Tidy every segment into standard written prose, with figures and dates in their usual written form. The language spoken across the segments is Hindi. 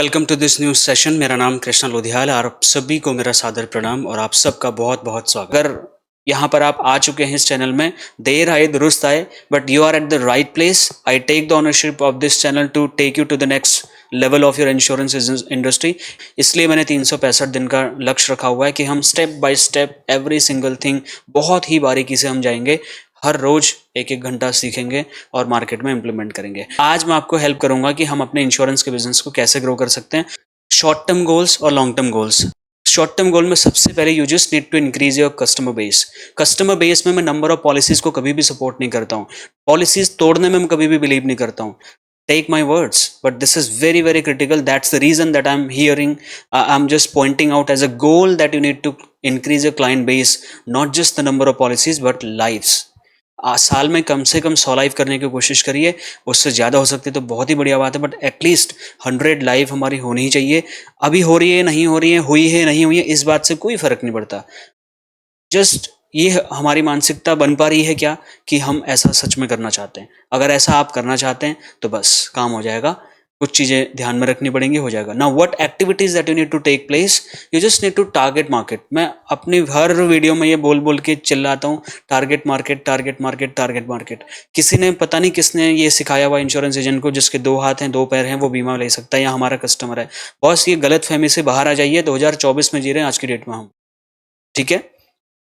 Welcome to this news session. मेरा नाम कृष्णा लोधियाल और आप सभी को मेरा सादर प्रणाम और आप सबका बहुत बहुत स्वागत। अगर यहाँ पर आप आ चुके हैं इस चैनल में, देर आए दुरुस्त आए, but you are at the right place. I take the ownership of this channel to take you to the next level of your insurance industry. इसलिए मैंने 365 दिन का लक्ष्य रखा हुआ है कि हम step by step every single thing बहुत ही बारीकी से हम जाएंगे। हर रोज एक एक घंटा सीखेंगे और मार्केट में इंप्लीमेंट करेंगे। आज मैं आपको हेल्प करूंगा कि हम अपने इंश्योरेंस के बिजनेस को कैसे ग्रो कर सकते हैं। शॉर्ट टर्म गोल्स और long term goals. Short term goal में सबसे पहले you just need to increase your customer base. Customer base में मैं नंबर ऑफ पॉलिसीज को कभी भी सपोर्ट नहीं करता हूँ। पॉलिसीज तोड़ने में मैं कभी भी बिलीव नहीं करता हूँ। Take my words, but this is very very critical. That's the reason that I'm hearing, I'm just pointing out as a goal that you need to increase your client base, not just the number of policies but lives. साल में कम से कम 100 लाइफ करने की कोशिश करिए। उससे ज़्यादा हो सकती है तो बहुत ही बढ़िया बात है, बट एटलीस्ट 100 लाइफ हमारी होनी ही चाहिए। अभी हो रही है नहीं हो रही है, हुई है नहीं हुई है, इस बात से कोई फर्क नहीं पड़ता। जस्ट ये हमारी मानसिकता बन पा रही है क्या कि हम ऐसा सच में करना चाहते हैं। अगर ऐसा आप करना चाहते हैं तो बस काम हो जाएगा। कुछ चीज़ें ध्यान में रखनी पड़ेंगी, हो जाएगा। Now what activities that you need to take place, you just need to target market. मैं अपनी हर वीडियो में ये बोल बोल के चिल्लाता हूँ, target market target market target market. किसी ने पता नहीं किसने ये सिखाया हुआ इंश्योरेंस एजेंट को, जिसके 2 हाथ हैं 2 पैर हैं, वो बीमा ले सकता है या हमारा कस्टमर है। बॉस, ये गलत फहमी से बाहर आ जाइए। 2024 में जी रहे हैं आज की डेट में हम, ठीक है।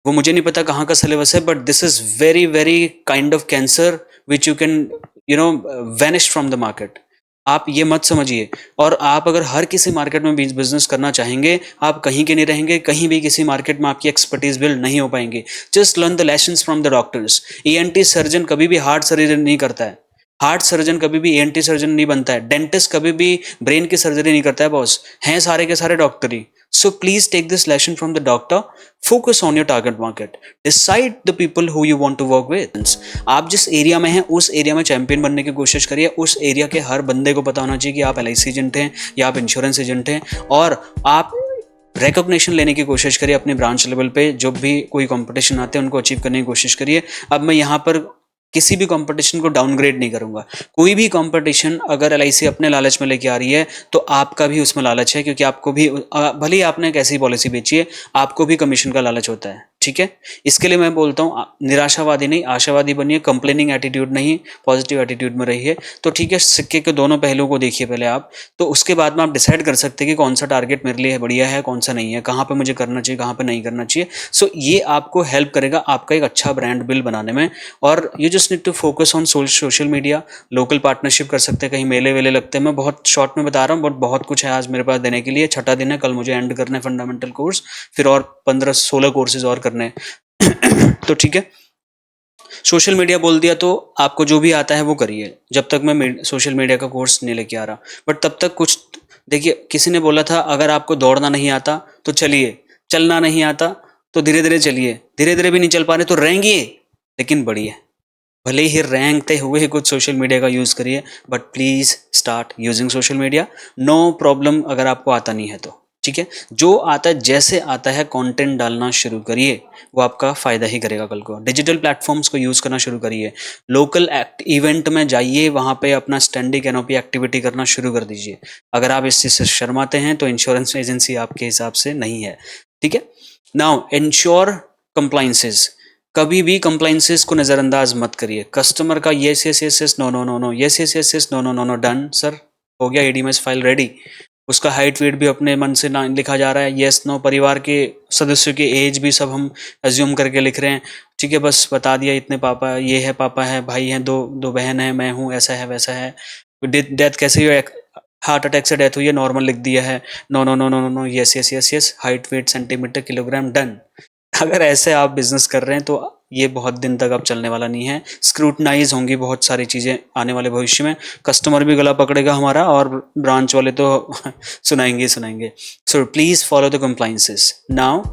वो मुझे नहीं पता कहाँ का सिलेबस है, but this is very very kind of cancer which you can vanish from the market. आप ये मत समझिए। और आप अगर हर किसी मार्केट में बिजनेस करना चाहेंगे, आप कहीं के नहीं रहेंगे। कहीं भी किसी मार्केट में आपकी एक्सपर्टीज बिल्ड नहीं हो पाएंगे। Just learn the lessons from the doctors. ENT surgeon कभी भी हार्ट सर्जरी नहीं करता है। हार्ट सर्जन कभी भी ईएनटी सर्जन नहीं बनता है। डेंटिस्ट कभी भी ब्रेन की सर्जरी नहीं करता है। बॉस, हैं सारे के सारे doctor he. So please take this lesson from the doctor. Focus on your target market. Decide the people who you want to work with. आप जिस एरिया में हैं उस एरिया में चैंपियन बनने की कोशिश करिए। उस एरिया के हर बंदे को पता होना चाहिए कि आप LIC एजेंट हैं या आप इंश्योरेंस एजेंट हैं, और आप रिकॉग्निशन लेने की कोशिश करिए अपने ब्रांच लेवल पे। जो भी कोई कंपटीशन आते हैं उनको अचीव करने की कोशिश करिए। अब मैं यहाँ पर किसी भी कंपटीशन को डाउनग्रेड नहीं करूंगा। कोई भी कंपटीशन अगर LIC अपने लालच में लेके आ रही है तो आपका भी उसमें लालच है, क्योंकि आपको भी, भले ही आपने एक ऐसी पॉलिसी बेची है, आपको भी कमीशन का लालच होता है, ठीक है। इसके लिए मैं बोलता हूँ निराशावादी नहीं, आशावादी बनिए। कंप्लेनिंग एटीट्यूड नहीं, पॉजिटिव एटीट्यूड में रहिए। तो ठीक है, सिक्के के दोनों पहलुओं को देखिए पहले आप, तो उसके बाद में आप डिसाइड कर सकते हैं कि कौन सा टारगेट मेरे लिए बढ़िया है, कौन सा नहीं है, कहाँ पे मुझे करना चाहिए, कहाँ पे नहीं करना चाहिए। सो ये आपको हेल्प करेगा आपका एक अच्छा ब्रांड बिल्ड बनाने में। और you just need to focus on social media. Local partnership कर सकते हैं, कहीं मेले वेले लगते हैं। मैं बहुत शॉर्ट में बता रहा हूँ, बट बहुत कुछ है आज मेरे पास देने के लिए। 6ठा दिन है, कल मुझे एंड करना है फंडामेंटल कोर्स, फिर और 15-16 कोर्सेज और करने हैं। तो ठीक है, सोशल मीडिया बोल दिया तो आपको जो भी आता है वो करिए, जब तक मैं सोशल मीडिया का कोर्स नहीं लेके आ रहा। बट तब तक कुछ देखिए, किसी ने बोला था अगर आपको दौड़ना नहीं आता तो चलिए, चलना नहीं आता तो धीरे धीरे चलिए। धीरे धीरे भी नहीं चल पा रहे तो रेंगिए, लेकिन बढ़िए। भले ही रेंगते हुए कुछ सोशल मीडिया का यूज करिए, but please start using social media. No problem अगर आपको आता नहीं है तो, ठीक है। जो आता है, जैसे आता है, कंटेंट डालना शुरू करिए, वो आपका फायदा ही करेगा कल को। डिजिटल प्लेटफॉर्म्स को यूज करना शुरू करिए। लोकल इवेंट में जाइए, वहां पे अपना स्टैंडिंग कैनोपी एक्टिविटी करना शुरू कर दीजिए। अगर आप इस चीज से शर्माते हैं तो इंश्योरेंस एजेंसी आपके हिसाब से नहीं है, ठीक है। Now ensure compliances. कभी भी कंप्लाइंसेस को नजरअंदाज मत करिए। कस्टमर का yes yes yes yes no no no no, yes yes yes yes no no no no, done sir, हो गया, ADMS फाइल रेडी। उसका हाइट वेट भी अपने मन से ना लिखा जा रहा है, यस नो। परिवार के सदस्यों की एज भी सब हम एज्यूम करके लिख रहे हैं, ठीक है। बस बता दिया इतने पापा, ये है पापा है, भाई है, दो बहन है, मैं हूँ, ऐसा है वैसा है। डेथ कैसे हुई, हार्ट अटैक से डेथ हुई है, नॉर्मल लिख दिया है, no no no no no no, yes yes yes yes, height weight centimetre kilogram, done. अगर ऐसे आप बिजनेस कर रहे हैं तो ये बहुत दिन तक अब चलने वाला नहीं है। स्क्रूटनाइज होंगी बहुत सारी चीज़ें आने वाले भविष्य में। कस्टमर भी गला पकड़ेगा हमारा, और ब्रांच वाले तो सुनाएंगे सुनाएंगे। So please follow the compliances. Now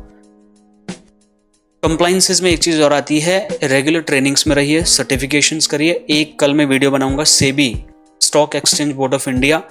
compliances में एक चीज़ और आती है, रेगुलर ट्रेनिंग्स में रहिए, सर्टिफिकेशंस करिए। एक कल मैं वीडियो बनाऊंगा, SEBI, stock exchange board of India,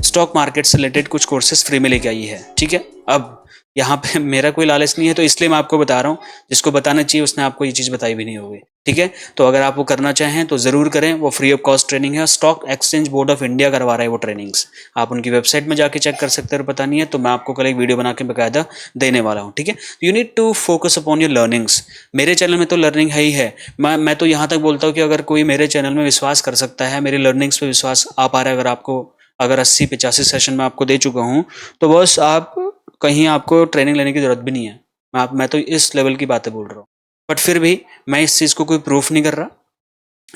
stock market से रिलेटेड कुछ कोर्सेज फ्री में लेके आई है, ठीक है। अब यहाँ पे मेरा कोई लालच नहीं है, तो इसलिए मैं आपको बता रहा हूँ। जिसको बताना चाहिए उसने आपको ये चीज़ बताई भी नहीं होगी, ठीक है। तो अगर आप वो करना चाहें तो ज़रूर करें, वो फ्री ऑफ कॉस्ट ट्रेनिंग है। Stock exchange board of India करवा रहा है वो ट्रेनिंग्स। आप उनकी वेबसाइट में जाके चेक कर सकते हैं, पता नहीं है तो मैं आपको कल एक वीडियो बना के बाकायदा देने वाला हूँ, ठीक है। You need to focus upon your learnings. मेरे चैनल में तो लर्निंग है ही है। मैं तो यहाँ तक बोलता हूँ कि अगर कोई मेरे चैनल में विश्वास कर सकता है, मेरी लर्निंग्स पे विश्वास आ पा रहा है, अगर आपको, अगर 80-85 सेशन में आपको दे चुका हूँ, तो बस आप कहीं आपको ट्रेनिंग लेने की जरूरत भी नहीं है। मैं तो इस लेवल की बातें बोल रहा हूँ। बट फिर भी मैं इस चीज़ को कोई प्रूफ नहीं कर रहा।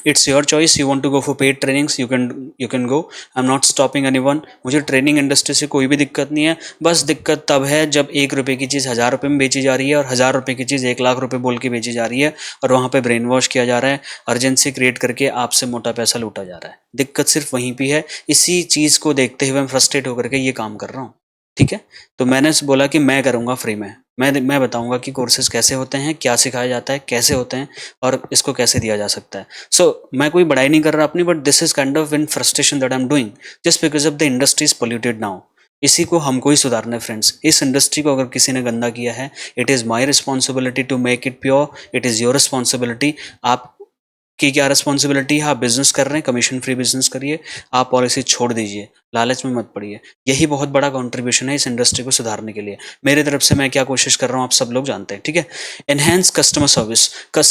It's your choice, you want to go for paid trainings, you can go. I am not stopping anyone. मुझे ट्रेनिंग इंडस्ट्री से कोई भी दिक्कत नहीं है। बस दिक्कत तब है जब 1 रुपये की चीज़ 1000 रुपये में बेची जा रही है, और 1000 रुपये की चीज़ 1 लाख रुपये बोल के बेची जा रही है, और वहाँ पे ब्रेन वॉश किया जा रहा है, अर्जेंसी क्रिएट करके आपसे मोटा पैसा लूटा जा रहा है। दिक्कत सिर्फ वहीं पर है। इसी चीज़ को देखते हुए मैं फ्रस्ट्रेट होकर के ये काम कर रहा हूँ, ठीक है। तो मैंने बोला कि मैं करूँगा फ्री में। मैं बताऊँगा कि कोर्सेज कैसे होते हैं, क्या सिखाया जाता है, कैसे होते हैं, और इसको कैसे दिया जा सकता है। सो मैं कोई बड़ाई नहीं कर रहा अपनी, but this is kind of in frustration that I am doing just because of the industry is polluted now. इसी को हमको ही सुधारना है फ्रेंड्स। इस इंडस्ट्री को अगर किसी ने गंदा किया है, it is my responsibility to make it pure. It is your responsibility. आप की क्या रिस्पॉन्सिबिलिटी है? आप बिजनेस कर रहे हैं, कमीशन फ्री बिजनेस करिए, आप पॉलिसी छोड़ दीजिए, लालच में मत पड़िए। यही बहुत बड़ा कंट्रीब्यूशन है इस इंडस्ट्री को सुधारने के लिए। मेरे तरफ से मैं क्या कोशिश कर रहा हूँ आप सब लोग जानते हैं, ठीक है। Enhance customer service,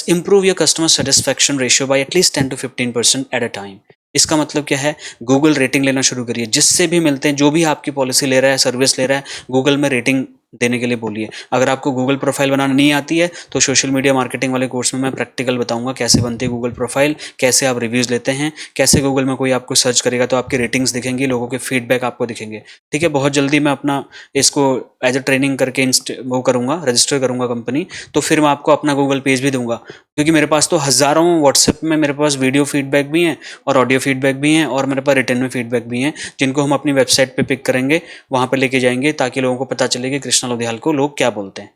improve your customer satisfaction ratio by at least 10 to 15% at a time. इसका मतलब क्या है? गूगल रेटिंग लेना शुरू करिए। जिससे भी मिलते हैं, जो भी आपकी पॉलिसी ले रहा है, सर्विस ले रहा है, गूगल में रेटिंग देने के लिए बोलिए। अगर आपको गूगल प्रोफाइल बनाना नहीं आती है तो सोशल मीडिया मार्केटिंग वाले कोर्स में मैं प्रैक्टिकल बताऊंगा कैसे बनती है गूगल प्रोफाइल, कैसे आप रिव्यूज़ लेते हैं, कैसे गूगल में कोई आपको सर्च करेगा तो आपकी रेटिंग्स दिखेंगी, लोगों के फीडबैक आपको दिखेंगे, ठीक है। बहुत जल्दी मैं अपना इसको एज अ ट्रेनिंग करके वो करूँगा, रजिस्टर करूँगा कंपनी, तो फिर मैं आपको अपना गूगल पेज भी दूंगा। क्योंकि मेरे पास तो हज़ारों व्हाट्सएप में मेरे पास वीडियो फीडबैक भी हैं, और ऑडियो फीडबैक भी हैं, और मेरे पास रिटर्न में फीडबैक भी हैं, जिनको हम अपनी वेबसाइट पे पिक करेंगे, वहाँ पे लेके जाएंगे, ताकि लोगों को पता चले कि कृष्णा लोधियाल को लोग क्या बोलते हैं।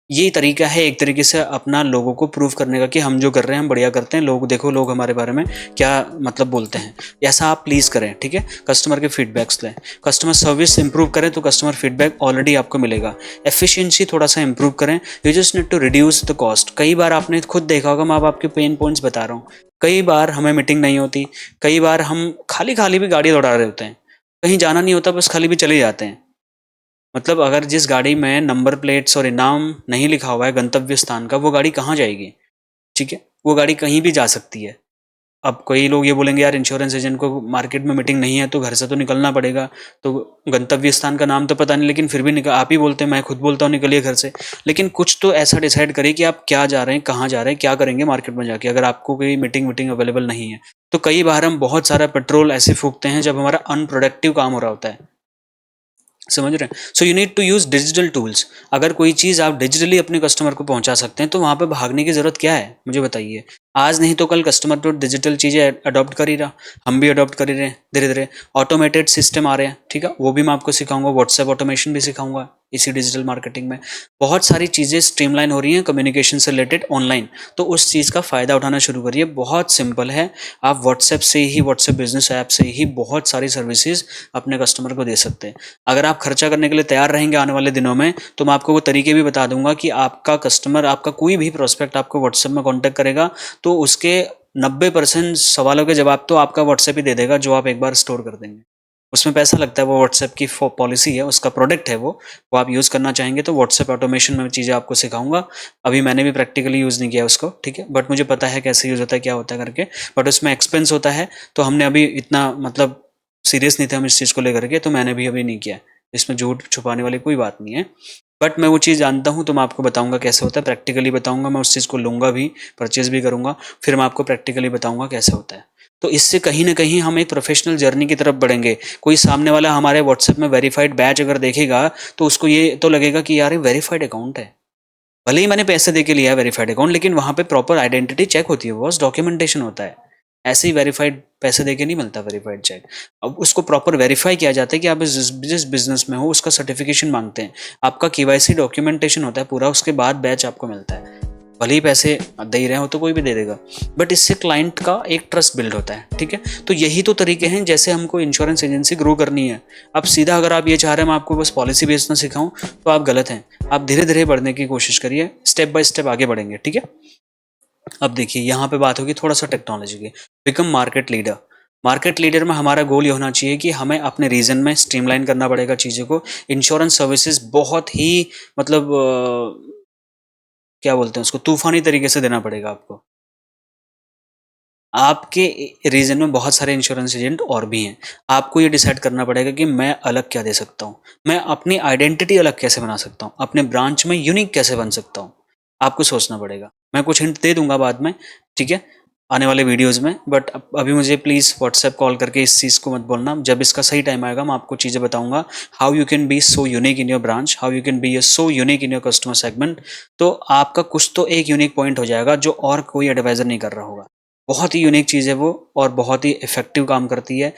यही तरीका है एक तरीके से अपना लोगों को प्रूव करने का कि हम जो कर रहे हैं हम बढ़िया करते हैं, लोग देखो, लोग हमारे बारे में क्या मतलब बोलते हैं। ऐसा आप प्लीज़ करें, ठीक है। कस्टमर के फीडबैक्स लें, कस्टमर सर्विस इंप्रूव करें तो कस्टमर फीडबैक ऑलरेडी आपको मिलेगा। एफिशिएंसी थोड़ा सा इंप्रूव करें, you just need to reduce the cost. कई बार आपने खुद देखा होगा, मैं अब आपके पेन पॉइंट्स बता रहा हूँ। कई बार हमें मीटिंग नहीं होती, कई बार हम खाली खाली भी गाड़ी दौड़ा रहे होते हैं, कहीं जाना नहीं होता, बस खाली भी चले जाते हैं। मतलब अगर जिस गाड़ी में नंबर प्लेट्स और इनाम नहीं लिखा हुआ है गंतव्य स्थान का, वो गाड़ी कहाँ जाएगी, ठीक है। वो गाड़ी कहीं भी जा सकती है। अब कई लोग ये बोलेंगे यार इंश्योरेंस एजेंट को मार्केट में मीटिंग नहीं है तो घर से तो निकलना पड़ेगा, तो गंतव्य स्थान का नाम तो पता नहीं, लेकिन फिर भी निकल, आप ही बोलते हैं, मैं खुद बोलता हूँ निकलिए घर से। लेकिन कुछ तो ऐसा डिसाइड करिए कि आप क्या जा रहे हैं, कहाँ जा रहे हैं, क्या करेंगे मार्केट में जाके, अगर आपको कोई मीटिंग अवेलेबल नहीं है। तो कई बार हम बहुत सारा पेट्रोल ऐसे फूकते हैं जब हमारा अनप्रोडक्टिव काम हो रहा होता है, समझ रहे हैं। So you need to use digital tools. अगर कोई चीज़ आप डिजिटली अपने कस्टमर को पहुंचा सकते हैं तो वहाँ पे भागने की ज़रूरत क्या है, मुझे बताइए। आज नहीं तो कल कस्टमर तो डिजिटल चीज़ें अडॉप्ट कर ही रहा, हम भी अडॉप्ट कर ही रहे हैं धीरे धीरे। ऑटोमेटेड सिस्टम आ रहे हैं, ठीक है, वो भी मैं आपको सिखाऊंगा। व्हाट्सएप ऑटोमेशन भी सिखाऊंगा इसी डिजिटल मार्केटिंग में। बहुत सारी चीज़ें स्ट्रीमलाइन हो रही हैं कम्युनिकेशन से रिलेटेड ऑनलाइन, तो उस चीज़ का फ़ायदा उठाना शुरू करिए। बहुत सिंपल है, आप व्हाट्सएप से ही, व्हाट्सएप बिजनेस ऐप से ही बहुत सारी सर्विसेज अपने कस्टमर को दे सकते हैं। अगर आप खर्चा करने के लिए तैयार रहेंगे आने वाले दिनों में, तो मैं आपको वो तरीके भी बता दूंगा कि आपका कस्टमर, आपका कोई भी प्रोस्पेक्ट आपको व्हाट्सएप में कॉन्टैक्ट करेगा तो उसके 90% सवालों के जवाब तो आपका व्हाट्सएप ही दे देगा, जो आप एक बार स्टोर कर देंगे। उसमें पैसा लगता है, वो व्हाट्सएप की पॉलिसी है, उसका प्रोडक्ट है वो आप यूज़ करना चाहेंगे तो व्हाट्सएप ऑटोमेशन में चीज़ें आपको सिखाऊंगा। अभी मैंने भी प्रैक्टिकली यूज़ नहीं किया उसको, ठीक है, बट मुझे पता है कैसे यूज़ होता है, क्या होता है करके। बट उसमें एक्सपेंस होता है, तो हमने अभी इतना मतलब सीरियस नहीं थे हम इस चीज़ को लेकर के, तो मैंने भी अभी नहीं किया। इसमें झूठ छुपाने वाली कोई बात नहीं है। बट मैं वो चीज़ जानता हूँ तो मैं आपको बताऊंगा कैसे होता है, प्रैक्टिकली बताऊंगा। मैं उस चीज़ को लूँगा भी, परचेज भी करूँगा, फिर मैं आपको प्रैक्टिकली बताऊंगा कैसे होता है। तो इससे कहीं ना कहीं हम एक प्रोफेशनल जर्नी की तरफ बढ़ेंगे। कोई सामने वाला हमारे व्हाट्सएप में वेरीफाइड बैच अगर देखेगा तो उसको ये तो लगेगा कि यार ये वेरीफाइड अकाउंट है। भले ही मैंने पैसे दे के लिया है वेरीफाइड अकाउंट, लेकिन वहाँ पे प्रॉपर आइडेंटिटी चेक होती है, बॉस, डॉक्यूमेंटेशन होता है। ऐसे ही वेरीफाइड पैसे दे के नहीं मिलता वेरीफाइड चेक। अब उसको प्रॉपर वेरीफाई किया जाता है कि आप जिस बिजनेस में हो उसका सर्टिफिकेशन मांगते हैं, आपका केवाईसी डॉक्यूमेंटेशन होता है पूरा, उसके बाद बैच आपको मिलता है। भले ही पैसे दे ही रहे हो तो कोई भी दे देगा, बट इससे क्लाइंट का एक ट्रस्ट बिल्ड होता है। ठीक है, तो यही तो तरीके हैं जैसे हमको इंश्योरेंस एजेंसी ग्रो करनी है। अब सीधा अगर आप ये चाह रहे हैं मैं आपको बस पॉलिसी बेचना सिखाऊं तो आप गलत हैं। आप धीरे धीरे बढ़ने की कोशिश करिए, स्टेप बाय स्टेप आगे बढ़ेंगे। ठीक है, अब देखिए यहाँ पे बात होगी थोड़ा सा टेक्नोलॉजी की। Become market leader. Market leader में हमारा गोल ये होना चाहिए कि हमें अपने रीजन में स्ट्रीमलाइन करना पड़ेगा चीज़ों को। इंश्योरेंस सर्विसेज बहुत ही मतलब क्या बोलते हैं उसको, तूफानी तरीके से देना पड़ेगा आपको। आपके रीजन में बहुत सारे इंश्योरेंस एजेंट और भी हैं। आपको ये डिसाइड करना पड़ेगा कि मैं अलग क्या दे सकता हूँ, मैं अपनी आइडेंटिटी अलग कैसे बना सकता हूँ, अपने ब्रांच में यूनिक कैसे बन सकता हूँ। आपको सोचना पड़ेगा। मैं कुछ हिंट दे दूंगा बाद में, ठीक है, आने वाले वीडियोस में, बट अभी मुझे प्लीज़ व्हाट्सएप कॉल करके इस चीज़ को मत बोलना। जब इसका सही टाइम आएगा मैं आपको चीज़ें बताऊंगा, how you can be so unique in your branch, how you can be so unique in your customer segment. तो आपका कुछ तो एक यूनिक पॉइंट हो जाएगा जो और कोई एडवाइजर नहीं कर रहा होगा। बहुत ही यूनिक चीज़ है वो, और बहुत ही इफेक्टिव काम करती है।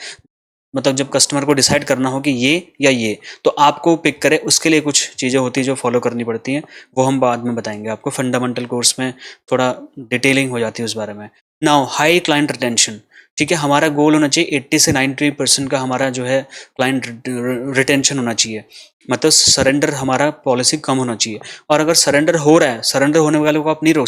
मतलब जब कस्टमर को डिसाइड करना हो कि ये या ये, तो आपको पिक करे, उसके लिए कुछ चीज़ें होती है जो फॉलो करनी पड़ती हैं। वो हम बाद में बताएंगे आपको, फंडामेंटल कोर्स में थोड़ा डिटेलिंग हो जाती है उस बारे में। Now high client retention. ठीक है, हमारा गोल होना चाहिए 80 से 90% का हमारा जो है क्लाइंट रिटेंशन होना चाहिए। मतलब सरेंडर हमारा पॉलिसी कम होना चाहिए। और अगर सरेंडर हो रहा है, सरेंडर होने वाले को आप नहीं रोक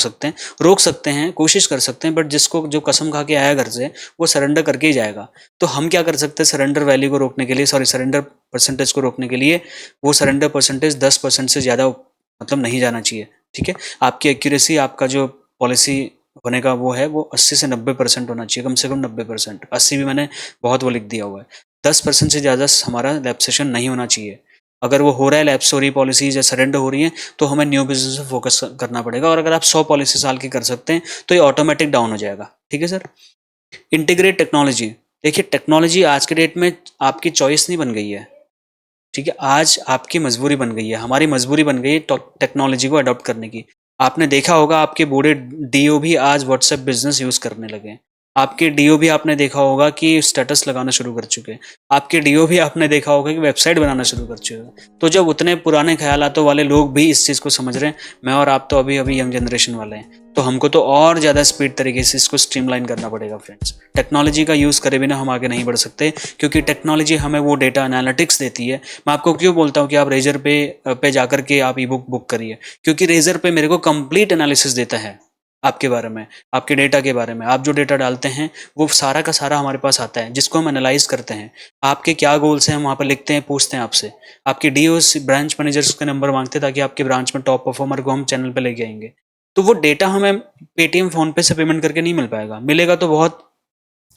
सकते हैं, कोशिश कर सकते हैं, बट जिसको जो कसम खा के आया घर से वो सरेंडर करके ही जाएगा। तो हम क्या कर सकते हैं सरेंडर वैल्यू को रोकने के लिए, सॉरी सरेंडर परसेंटेज को रोकने के लिए, वो सरेंडर परसेंटेज 10% से ज़्यादा मतलब नहीं जाना चाहिए। ठीक है, आपकी एक्यूरेसी, आपका जो पॉलिसी होने का वो है, वो 80 से 90% होना चाहिए, कम से कम 90%। 80 भी मैंने बहुत वो लिख दिया हुआ है। 10% से ज़्यादा हमारा लैप्सेशन नहीं होना चाहिए। अगर वो हो रहा है, लैप्स हो रही पॉलिसीज या सरेंडर हो रही है, तो हमें न्यू बिजनेस पे फोकस करना पड़ेगा। और अगर आप 100 पॉलिसी साल की कर सकते हैं तो ये ऑटोमेटिक डाउन हो जाएगा। ठीक है सर। Integrate technology. देखिए टेक्नोलॉजी आज के डेट में आपकी चॉइस नहीं बन गई है। ठीक है, आज आपकी मजबूरी बन गई है, हमारी मजबूरी बन गई है टेक्नोलॉजी को अडॉप्ट करने की। आपने देखा होगा आपके बूढ़े डीओ भी आज व्हाट्सएप बिजनेस यूज करने लगे हैं। आपके डीओ भी आपने देखा होगा कि स्टेटस लगाना शुरू कर चुके हैं। आपके डीओ भी आपने देखा होगा कि वेबसाइट बनाना शुरू कर चुके हैं। तो जब उतने पुराने ख्यालातों वाले लोग भी इस चीज़ को समझ रहे हैं, मैं और आप तो अभी अभी यंग जनरेशन वाले हैं, तो हमको तो और ज़्यादा स्पीड तरीके से इसको स्ट्रीमलाइन करना पड़ेगा फ्रेंड्स। टेक्नोलॉजी का यूज़ करे बिना हम आगे नहीं बढ़ सकते, क्योंकि टेक्नोलॉजी हमें वो डेटा एनालिटिक्स देती है। मैं आपको क्यों बोलता हूँ कि आप रेजर पे जाकर के आप ई बुक करिए, क्योंकि रेजर पे मेरे को कंप्लीट एनालिसिस देता है आपके बारे में, आपके डेटा के बारे में। आप जो डेटा डालते हैं वो सारा का सारा हमारे पास आता है, जिसको हम एनालाइज करते हैं। आपके क्या गोल्स हैं हम वहाँ पर लिखते हैं, पूछते हैं आपसे। आपके डीओस, ब्रांच मैनेजर्स के नंबर मांगते हैं, ताकि आपके ब्रांच में टॉप परफॉर्मर को हम चैनल पे लेके आएंगे। तो वो डेटा हमें पेटीएम फोन पे से पेमेंट करके नहीं मिल पाएगा, मिलेगा तो बहुत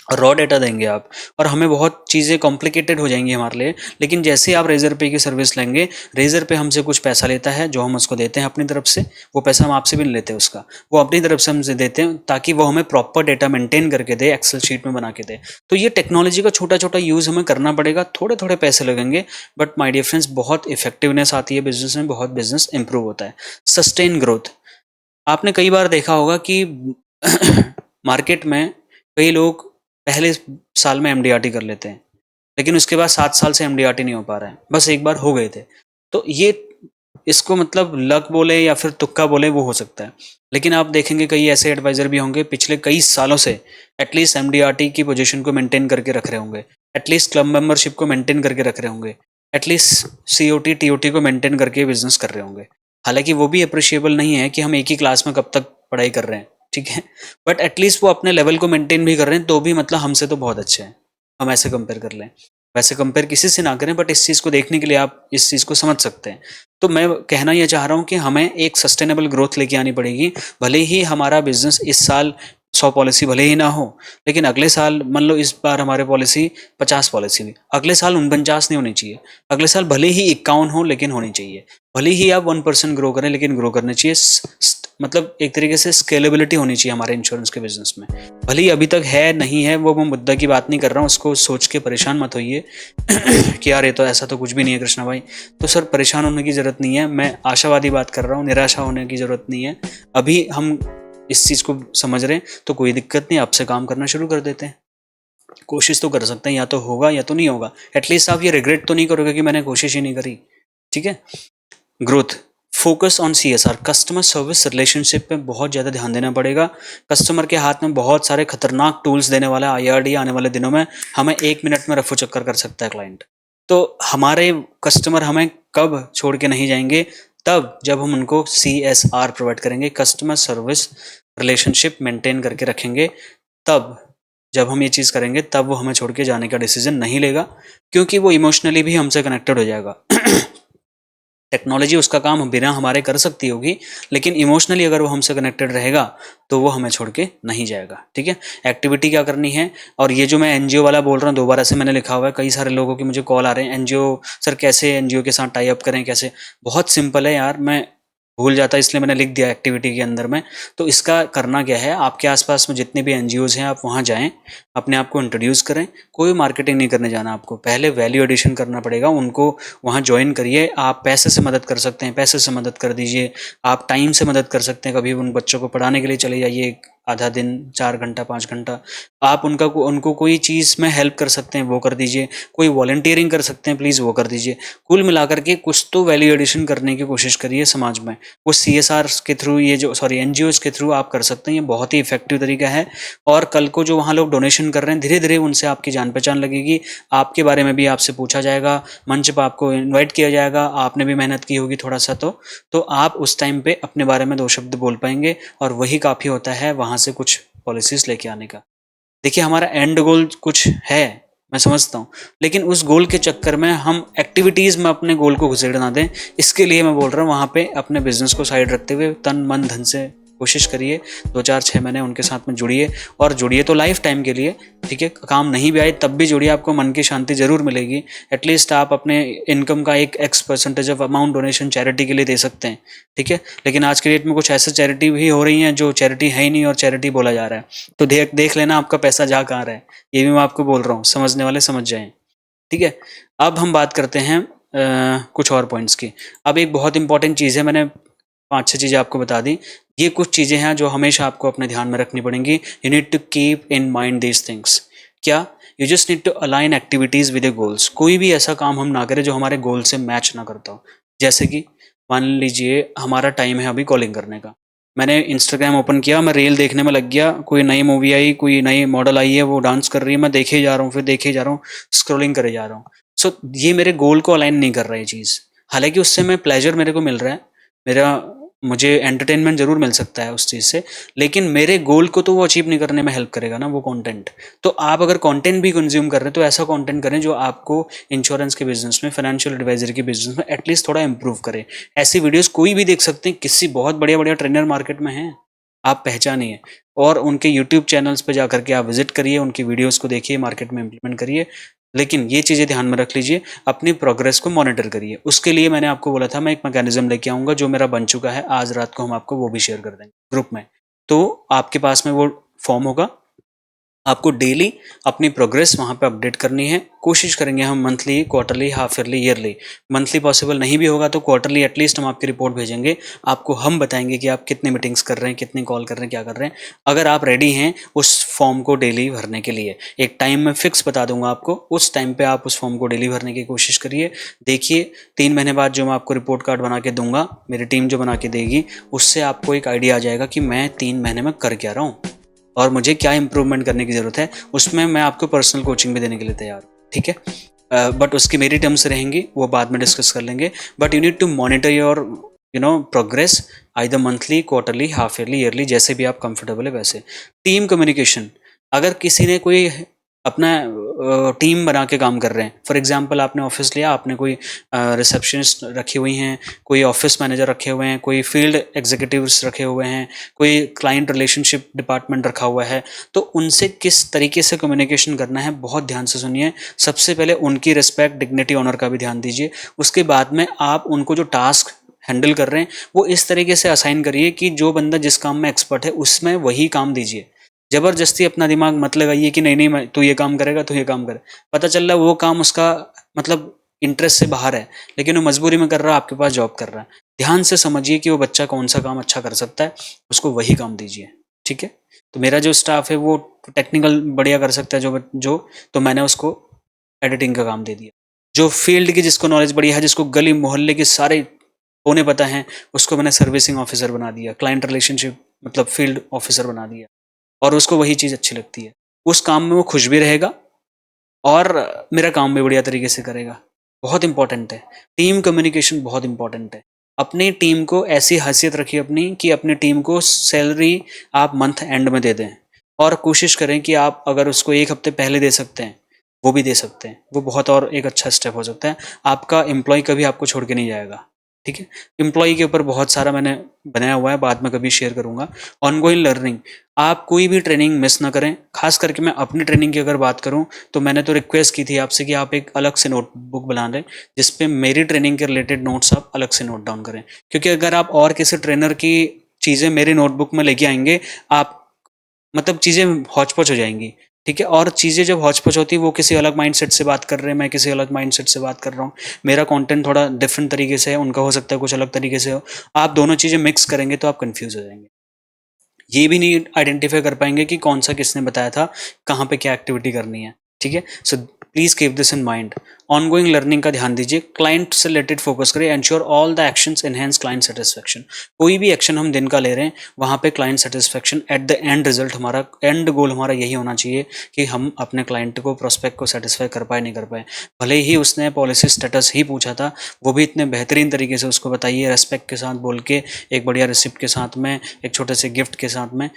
रॉ डेटा देंगे आप, और हमें बहुत चीज़ें कॉम्प्लिकेटेड हो जाएंगी हमारे लिए। लेकिन जैसे ही आप रेजर पे की सर्विस लेंगे, रेजर पे हमसे कुछ पैसा लेता है जो हम उसको देते हैं अपनी तरफ से। वो पैसा हम आपसे भी नहीं लेते उसका, वो अपनी तरफ से हमसे देते हैं, ताकि वो हमें प्रॉपर डेटा मेंटेन करके दे, एक्सेल शीट में बना के दे। तो ये टेक्नोलॉजी का छोटा छोटा यूज़ हमें करना पड़ेगा, थोड़े थोड़े पैसे लगेंगे, बट माय डियर फ्रेंड्स बहुत इफेक्टिवनेस आती है बिजनेस में, बहुत बिजनेस इंप्रूव होता है। Sustain growth. आपने कई बार देखा होगा कि मार्केट में कई लोग पहले साल में एमडीआरटी कर लेते हैं, लेकिन उसके बाद 7 साल से एमडीआरटी नहीं हो पा रहा है, बस एक बार हो गए थे। तो ये इसको मतलब लक बोले या फिर तुक्का बोले, वो हो सकता है। लेकिन आप देखेंगे कई ऐसे एडवाइजर भी होंगे पिछले कई सालों से एटलीस्ट एमडीआरटी की पोजीशन को मेंटेन करके रख रहे होंगे, एटलीस्ट क्लब मेंबरशिप को मेंटेन करके रख रहे होंगे, एटलीस्ट सीओटी टीओटी को मेंटेन करके बिजनेस कर रहे होंगे। हालांकि वो भी अप्रिशिएबल नहीं है कि हम एक ही क्लास में कब तक पढ़ाई कर रहे हैं, ठीक है, बट एटलीस्ट वो अपने लेवल को मेंटेन भी कर रहे हैं, तो भी मतलब हमसे तो बहुत अच्छे हैं। हम ऐसे कंपेयर कर लें, वैसे कंपेयर किसी से ना करें, बट इस चीज़ को देखने के लिए आप इस चीज़ को समझ सकते हैं। तो मैं कहना ये चाह रहा हूँ कि हमें एक सस्टेनेबल ग्रोथ लेके आनी पड़ेगी। भले ही हमारा बिजनेस इस साल 100 पॉलिसी भले ही ना हो, लेकिन अगले साल मान लो इस बार हमारे पॉलिसी 50 पॉलिसी हुई, अगले साल 49 नहीं होनी चाहिए। अगले साल भले ही 51 हो, लेकिन होनी चाहिए। भले ही आप 1% ग्रो करें, लेकिन ग्रो करने चाहिए। मतलब एक तरीके से स्केलेबिलिटी होनी चाहिए हमारे इंश्योरेंस के बिजनेस में। भले ही अभी तक है नहीं है, वो मैं मुद्दा की बात नहीं कर रहा हूँ, उसको सोच के परेशान मत होइए कि यार ये तो ऐसा तो कुछ भी नहीं है कृष्णा भाई। तो सर परेशान होने की ज़रूरत नहीं है, मैं आशावादी बात कर रहा हूँ, निराशा होने की ज़रूरत नहीं है। अभी हम इस चीज़ को समझ रहे हैं तो कोई दिक्कत नहीं, आपसे काम करना शुरू कर देते हैं। कोशिश तो कर सकते हैं, या तो होगा या तो नहीं होगा। एटलीस्ट आप ये रिग्रेट तो नहीं करोगे कि मैंने कोशिश ही नहीं करी। ठीक है। Growth. Focus on CSR, customer service relationship पे बहुत ज़्यादा ध्यान देना पड़ेगा। कस्टमर के हाथ में बहुत सारे खतरनाक टूल्स देने वाला है IRD आने वाले दिनों में। हमें 1 मिनट में रफू चक्कर कर सकता है क्लाइंट। तो हमारे कस्टमर हमें कब छोड़ के नहीं जाएंगे? तब जब हम उनको CSR प्रोवाइड करेंगे, कस्टमर सर्विस रिलेशनशिप मेंटेन करके रखेंगे। तब जब हम ये चीज़ करेंगे तब वो हमें छोड़ के जाने का डिसीजन नहीं लेगा, क्योंकि वो इमोशनली भी हमसे कनेक्टेड हो जाएगा। टेक्नोलॉजी उसका काम बिना हमारे कर सकती होगी, लेकिन इमोशनली अगर वो हमसे कनेक्टेड रहेगा तो वो हमें छोड़ के नहीं जाएगा। ठीक है, एक्टिविटी क्या करनी है। और ये जो मैं NGO वाला बोल रहा हूँ, दोबारा से मैंने लिखा हुआ है, कई सारे लोगों के मुझे कॉल आ रहे हैं, NGO सर कैसे NGO के साथ टाई अप करें, कैसे। बहुत सिंपल है यार, मैं भूल जाता इसलिए मैंने लिख दिया एक्टिविटी के अंदर में। तो इसका करना क्या है, आपके आसपास में जितने भी NGOs हैं आप वहाँ जाएं, अपने आप को इंट्रोड्यूस करें। कोई मार्केटिंग नहीं करने जाना आपको, पहले वैल्यू एडिशन करना पड़ेगा। उनको वहाँ ज्वाइन करिए। आप पैसे से मदद कर सकते हैं, पैसे से मदद कर दीजिए। आप टाइम से मदद कर सकते हैं, कभी उन बच्चों को पढ़ाने के लिए चले जाइए, आधा दिन, 4 घंटा 5 घंटा। आप उनको कोई चीज़ में हेल्प कर सकते हैं वो कर दीजिए। कोई वॉलंटियरिंग कर सकते हैं प्लीज़ वो कर दीजिए। कुल मिलाकर के कुछ तो वैल्यू एडिशन करने की कोशिश करिए समाज में। वो CSR के थ्रू, ये जो NGOs के थ्रू आप कर सकते हैं। ये बहुत ही इफेक्टिव तरीका है। और कल को जो वहाँ लोग डोनेशन कर रहे हैं, धीरे धीरे उनसे आपकी जान पहचान लगेगी। आपके बारे में भी आपसे पूछा जाएगा, मंच पर आपको इन्वाइट किया जाएगा। आपने भी मेहनत की होगी थोड़ा सा, तो आप उस टाइम पे अपने बारे में 2 शब्द बोल पाएंगे, और वही काफ़ी होता है वहाँ से कुछ पॉलिसीज लेके आने का। देखिए, हमारा एंड गोल कुछ है, मैं समझता हूँ, लेकिन उस गोल के चक्कर में हम एक्टिविटीज़ में अपने गोल को घुसेड़ ना दें। इसके लिए मैं बोल रहा हूँ, वहाँ पे अपने बिजनेस को साइड रखते हुए तन मन धन से कोशिश करिए। 2-4-6 महीने उनके साथ में जुड़िए, और जुड़िए तो लाइफ टाइम के लिए। ठीक है, काम नहीं भी आए तब भी जुड़िए, आपको मन की शांति जरूर मिलेगी। एटलीस्ट आप अपने इनकम का एक X% of amount donation charity के लिए दे सकते हैं। ठीक है, लेकिन आज के डेट में कुछ ऐसे चैरिटी भी हो रही हैं जो चैरिटी है ही नहीं और चैरिटी बोला जा रहा है। तो देख लेना आपका पैसा जा कहाँ रहा है। ये भी मैं आपको बोल रहा हूँ, समझने वाले समझ जाएं। ठीक है, अब हम बात करते हैं कुछ और पॉइंट्स की। अब एक बहुत इंपॉर्टेंट चीज़ है, मैंने 5-6 चीज़ें आपको बता दी। ये कुछ चीज़ें हैं जो हमेशा आपको अपने ध्यान में रखनी पड़ेंगी। You need to keep in mind these things. क्या? You just need to align activities with your goals. कोई भी ऐसा काम हम ना करें जो हमारे गोल से मैच ना करता हो। जैसे कि मान लीजिए हमारा टाइम है अभी कॉलिंग करने का, मैंने इंस्टाग्राम ओपन किया, मैं रील देखने में लग गया, कोई नई मूवी आई, कोई नई मॉडल आई है, वो डांस कर रही है, मैं देखे जा रहा हूँ, फिर देखे जा रहा हूँ, स्क्रॉलिंग करे जा रहा हूँ। सो ये मेरे गोल को अलाइन नहीं कर रहा है चीज़। हालांकि उससे मैं प्लेजर मेरे को मिल रहा है, मुझे एंटरटेनमेंट जरूर मिल सकता है उस चीज़ से, लेकिन मेरे गोल को तो वो अचीव नहीं करने में हेल्प करेगा ना वो कंटेंट। तो आप अगर कंटेंट भी कंज्यूम कर रहे हैं तो ऐसा कंटेंट करें जो आपको इंश्योरेंस के बिजनेस में, फाइनेंशियल एडवाइजरी के बिजनेस में एटलीस्ट थोड़ा इंप्रूव करे। ऐसी वीडियोस कोई भी देख सकते हैं, किसी बहुत बढ़िया बढ़िया ट्रेनर मार्केट में हैं, आप पहचानिए और उनके यूट्यूब चैनल्स पर जाकर के आप विजिट करिए, उनकी वीडियोज़ को देखिए, मार्केट में इंप्लीमेंट करिए। लेकिन ये चीज़ें ध्यान में रख लीजिए, अपनी प्रोग्रेस को मॉनिटर करिए। उसके लिए मैंने आपको बोला था मैं एक मैकेनिज्म लेके आऊँगा जो मेरा बन चुका है, आज रात को हम आपको वो भी शेयर कर देंगे ग्रुप में। तो आपके पास में वो फॉर्म होगा, आपको डेली अपनी प्रोग्रेस वहाँ पे अपडेट करनी है। कोशिश करेंगे हम monthly, quarterly, half yearly, yearly. Monthly possible नहीं भी होगा तो क्वार्टरली एटलीस्ट हम आपकी रिपोर्ट भेजेंगे, आपको हम बताएंगे कि आप कितने मीटिंग्स कर रहे हैं, कितने कॉल कर रहे हैं, क्या कर रहे हैं। अगर आप रेडी हैं उस फॉर्म को डेली भरने के लिए, एक टाइम में फिक्स बता दूंगा आपको, उस टाइम पे आप उस फॉर्म को डेली भरने की कोशिश करिए। देखिए 3 महीने बाद जो मैं आपको रिपोर्ट कार्ड बना के दूंगा, मेरी टीम जो बना के देगी, उससे आपको एक आइडिया आ जाएगा कि मैं 3 महीने में कर क्या रहा हूँ और मुझे क्या इंप्रूवमेंट करने की ज़रूरत है। उसमें मैं आपको पर्सनल कोचिंग भी देने के लिए तैयार हूँ। ठीक है, बट उसकी मेरी टर्म्स रहेंगी, वो बाद में डिस्कस कर लेंगे। But you need to monitor your progress either monthly, quarterly, half yearly, yearly, जैसे भी आप कंफर्टेबल है वैसे। टीम कम्युनिकेशन, अगर किसी ने कोई अपना टीम बना के काम कर रहे हैं, फॉर एग्जांपल आपने ऑफिस लिया, आपने कोई रिसेप्शनिस्ट रखी हुई हैं, कोई ऑफिस मैनेजर रखे हुए हैं, कोई फील्ड एग्जीक्यूटिव्स रखे हुए हैं, कोई क्लाइंट रिलेशनशिप डिपार्टमेंट रखा हुआ है, तो उनसे किस तरीके से कम्युनिकेशन करना है बहुत ध्यान से सुनिए। सबसे पहले उनकी रिस्पेक्ट, डिग्निटी, ऑनर का भी ध्यान दीजिए। उसके बाद में आप उनको जो टास्क हैंडल कर रहे हैं वो इस तरीके से असाइन करिए कि जो बंदा जिस काम में एक्सपर्ट है उसमें वही काम दीजिए। जबरदस्ती अपना दिमाग मत लगाइए कि नहीं नहीं तू ये काम करेगा, तू ये काम करे। पता चल रहा है वो काम उसका मतलब इंटरेस्ट से बाहर है, लेकिन वो मजबूरी में कर रहा है, आपके पास जॉब कर रहा है। ध्यान से समझिए कि वो बच्चा कौन सा काम अच्छा कर सकता है, उसको वही काम दीजिए। ठीक है, तो मेरा जो स्टाफ है वो टेक्निकल बढ़िया कर सकता है, जो तो मैंने उसको एडिटिंग का काम दे दिया। जो फील्ड की जिसको नॉलेज बढ़िया है, जिसको गली मोहल्ले के सारे उन्हें पता है, उसको मैंने सर्विसिंग ऑफिसर बना दिया, क्लाइंट रिलेशनशिप मतलब फील्ड ऑफिसर बना दिया, और उसको वही चीज़ अच्छी लगती है। उस काम में वो खुश भी रहेगा और मेरा काम भी बढ़िया तरीके से करेगा। बहुत इंपॉर्टेंट है, टीम कम्युनिकेशन बहुत इंपॉर्टेंट है। अपनी टीम को ऐसी हैसियत रखिए अपनी कि अपनी टीम को सैलरी आप मंथ एंड में दे दें, और कोशिश करें कि आप अगर उसको 1 हफ्ते पहले दे सकते हैं, वो भी दे सकते हैं। वो बहुत और एक अच्छा स्टेप हो सकता है। आपका एम्प्लॉय कभी आपको छोड़ के नहीं जाएगा, ठीक है? एम्प्लॉय के ऊपर बहुत सारा मैंने बनाया हुआ है, बाद में कभी शेयर करूँगा। ऑनगोइंग लर्निंग, आप कोई भी ट्रेनिंग मिस ना करें। खास करके मैं अपनी ट्रेनिंग की अगर बात करूं तो मैंने तो रिक्वेस्ट की थी आपसे कि आप एक अलग से नोटबुक बना लें जिसपे मेरी ट्रेनिंग के रिलेटेड नोट्स आप अलग से नोट डाउन करें, क्योंकि अगर आप और किसी ट्रेनर की चीज़ें मेरी नोटबुक में लेके आएंगे, आप मतलब चीज़ें हौच-पौच हो जाएंगी, ठीक है? और चीज़ें जब हौच-पौच होती है, वो किसी अलग माइंडसेट से बात कर रहे हैं, मैं किसी अलग माइंडसेट से बात कर रहा हूँ, मेरा कंटेंट थोड़ा डिफरेंट तरीके से है, उनका हो सकता है कुछ अलग तरीके से हो। आप दोनों चीज़ें मिक्स करेंगे तो आप कंफ्यूज हो जाएंगे। ये भी नहीं आइडेंटिफाई कर पाएंगे कि कौन सा किसने बताया था, कहाँ पे क्या एक्टिविटी करनी है, ठीक है? So please keep this in mind. Ongoing learning का ध्यान दीजिए, क्लाइंट से रिलेटेड फोकस करिए, ensure all the actions enhance client satisfaction. कोई भी एक्शन हम दिन का ले रहे हैं, वहाँ पे client satisfaction at the end result, हमारा एंड गोल हमारा यही होना चाहिए कि हम अपने क्लाइंट को, प्रोस्पेक्ट को सेटिस्फाई कर पाए नहीं कर पाए। भले ही उसने पॉलिसी स्टेटस ही पूछा था, वो भी इतने बेहतरीन तरीके से उसको बताइए, रेस्पेक्ट के साथ बोल के, एक बढ़िया रिसिप्ट के साथ में, एक छोटे से गिफ्ट के साथ में।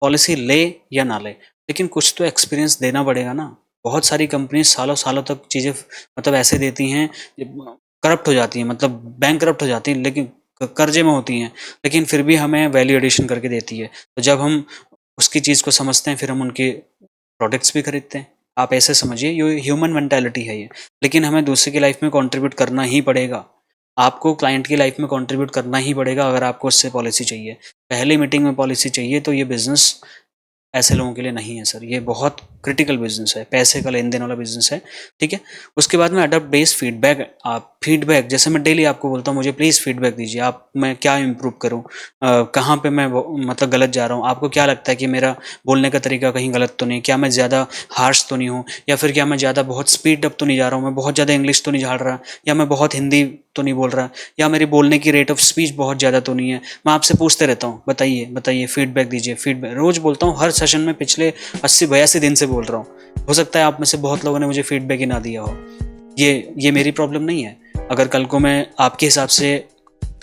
पॉलिसी ले या ना ले, लेकिन कुछ तो एक्सपीरियंस देना पड़ेगा ना। बहुत सारी कंपनी सालों सालों तक चीज़ें मतलब ऐसे देती हैं, करप्ट हो जाती हैं, मतलब बैंक करप्ट हो जाती हैं, लेकिन कर्जे में होती हैं, लेकिन फिर भी हमें वैल्यू एडिशन करके देती है। तो जब हम उसकी चीज़ को समझते हैं, फिर हम उनके प्रोडक्ट्स भी खरीदते हैं। आप ऐसे समझिए, ये ह्यूमन मेंटालिटी है ये। लेकिन हमें दूसरे की लाइफ में कंट्रीब्यूट करना ही पड़ेगा। आपको क्लाइंट की लाइफ में कंट्रीब्यूट करना ही पड़ेगा अगर आपको उससे पॉलिसी चाहिए। पहली मीटिंग में पॉलिसी चाहिए तो ये बिजनेस ऐसे लोगों के लिए नहीं है सर। ये बहुत क्रिटिकल बिजनेस है, पैसे का लेन देन वाला बिजनेस है, ठीक है? उसके बाद में अडॉप्ट बेस्ड फीडबैक। आप फीडबैक, जैसे मैं डेली आपको बोलता हूँ, मुझे प्लीज़ फीडबैक दीजिए, आप मैं क्या इम्प्रूव करूँ, कहाँ पे मैं मतलब गलत जा रहा हूँ, आपको क्या लगता है कि मेरा बोलने का तरीका कहीं गलत तो नहीं, क्या मैं ज़्यादा हार्श तो नहीं हूँ, या फिर क्या मैं ज़्यादा बहुत स्पीड अप तो नहीं जा रहा हूँ, मैं बहुत ज़्यादा इंग्लिश तो नहीं झाड़ रहा, या मैं बहुत हिंदी तो नहीं बोल रहा, या मेरी बोलने की रेट ऑफ स्पीच बहुत ज़्यादा तो नहीं है। मैं आपसे पूछते रहता हूँ, बताइए बताइए, फीडबैक दीजिए। फीडबैक रोज़ बोलता हूँ, हर सेशन में पिछले 80-82 दिन से बोल रहा हूँ। हो सकता है आप में से बहुत लोगों ने मुझे फीडबैक ही ना दिया हो। ये मेरी प्रॉब्लम नहीं है। अगर कल को मैं आपके हिसाब से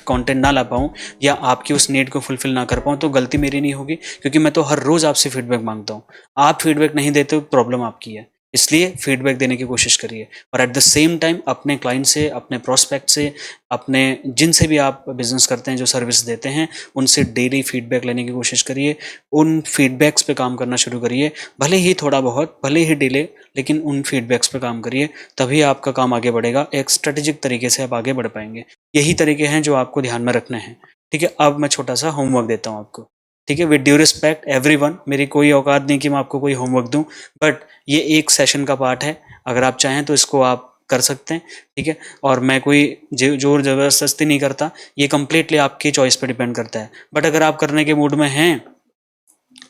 कंटेंट ना ला पाऊँ या आपकी उस नीड को फुलफिल ना कर पाऊँ, तो गलती मेरी नहीं होगी, क्योंकि मैं तो हर रोज़ आपसे फीडबैक मांगता हूँ। आप फीडबैक नहीं देते, प्रॉब्लम आपकी है। इसलिए फीडबैक देने की कोशिश करिए, और एट द सेम टाइम अपने क्लाइंट से, अपने प्रोस्पेक्ट से, अपने जिनसे भी आप बिजनेस करते हैं, जो सर्विस देते हैं, उनसे डेली फीडबैक लेने की कोशिश करिए। उन फीडबैक्स पे काम करना शुरू करिए, भले ही थोड़ा बहुत, भले ही डिले, लेकिन उन फीडबैक्स पे काम करिए। तभी आपका काम आगे बढ़ेगा, एक स्ट्रेटेजिक तरीके से आप आगे बढ़ पाएंगे। यही तरीके हैं जो आपको ध्यान में रखने हैं, ठीक है? अब मैं छोटा सा होमवर्क देता हूँ आपको, ठीक है? विद ड्यू रिस्पेक्ट एवरीवन, मेरी कोई औकात नहीं कि मैं आपको कोई होमवर्क दूं, बट ये एक सेशन का पार्ट है। अगर आप चाहें तो इसको आप कर सकते हैं, ठीक है? और मैं कोई जोर जबरदस्ती नहीं करता, ये कंप्लीटली आपकी चॉइस पे डिपेंड करता है। बट अगर आप करने के मूड में हैं,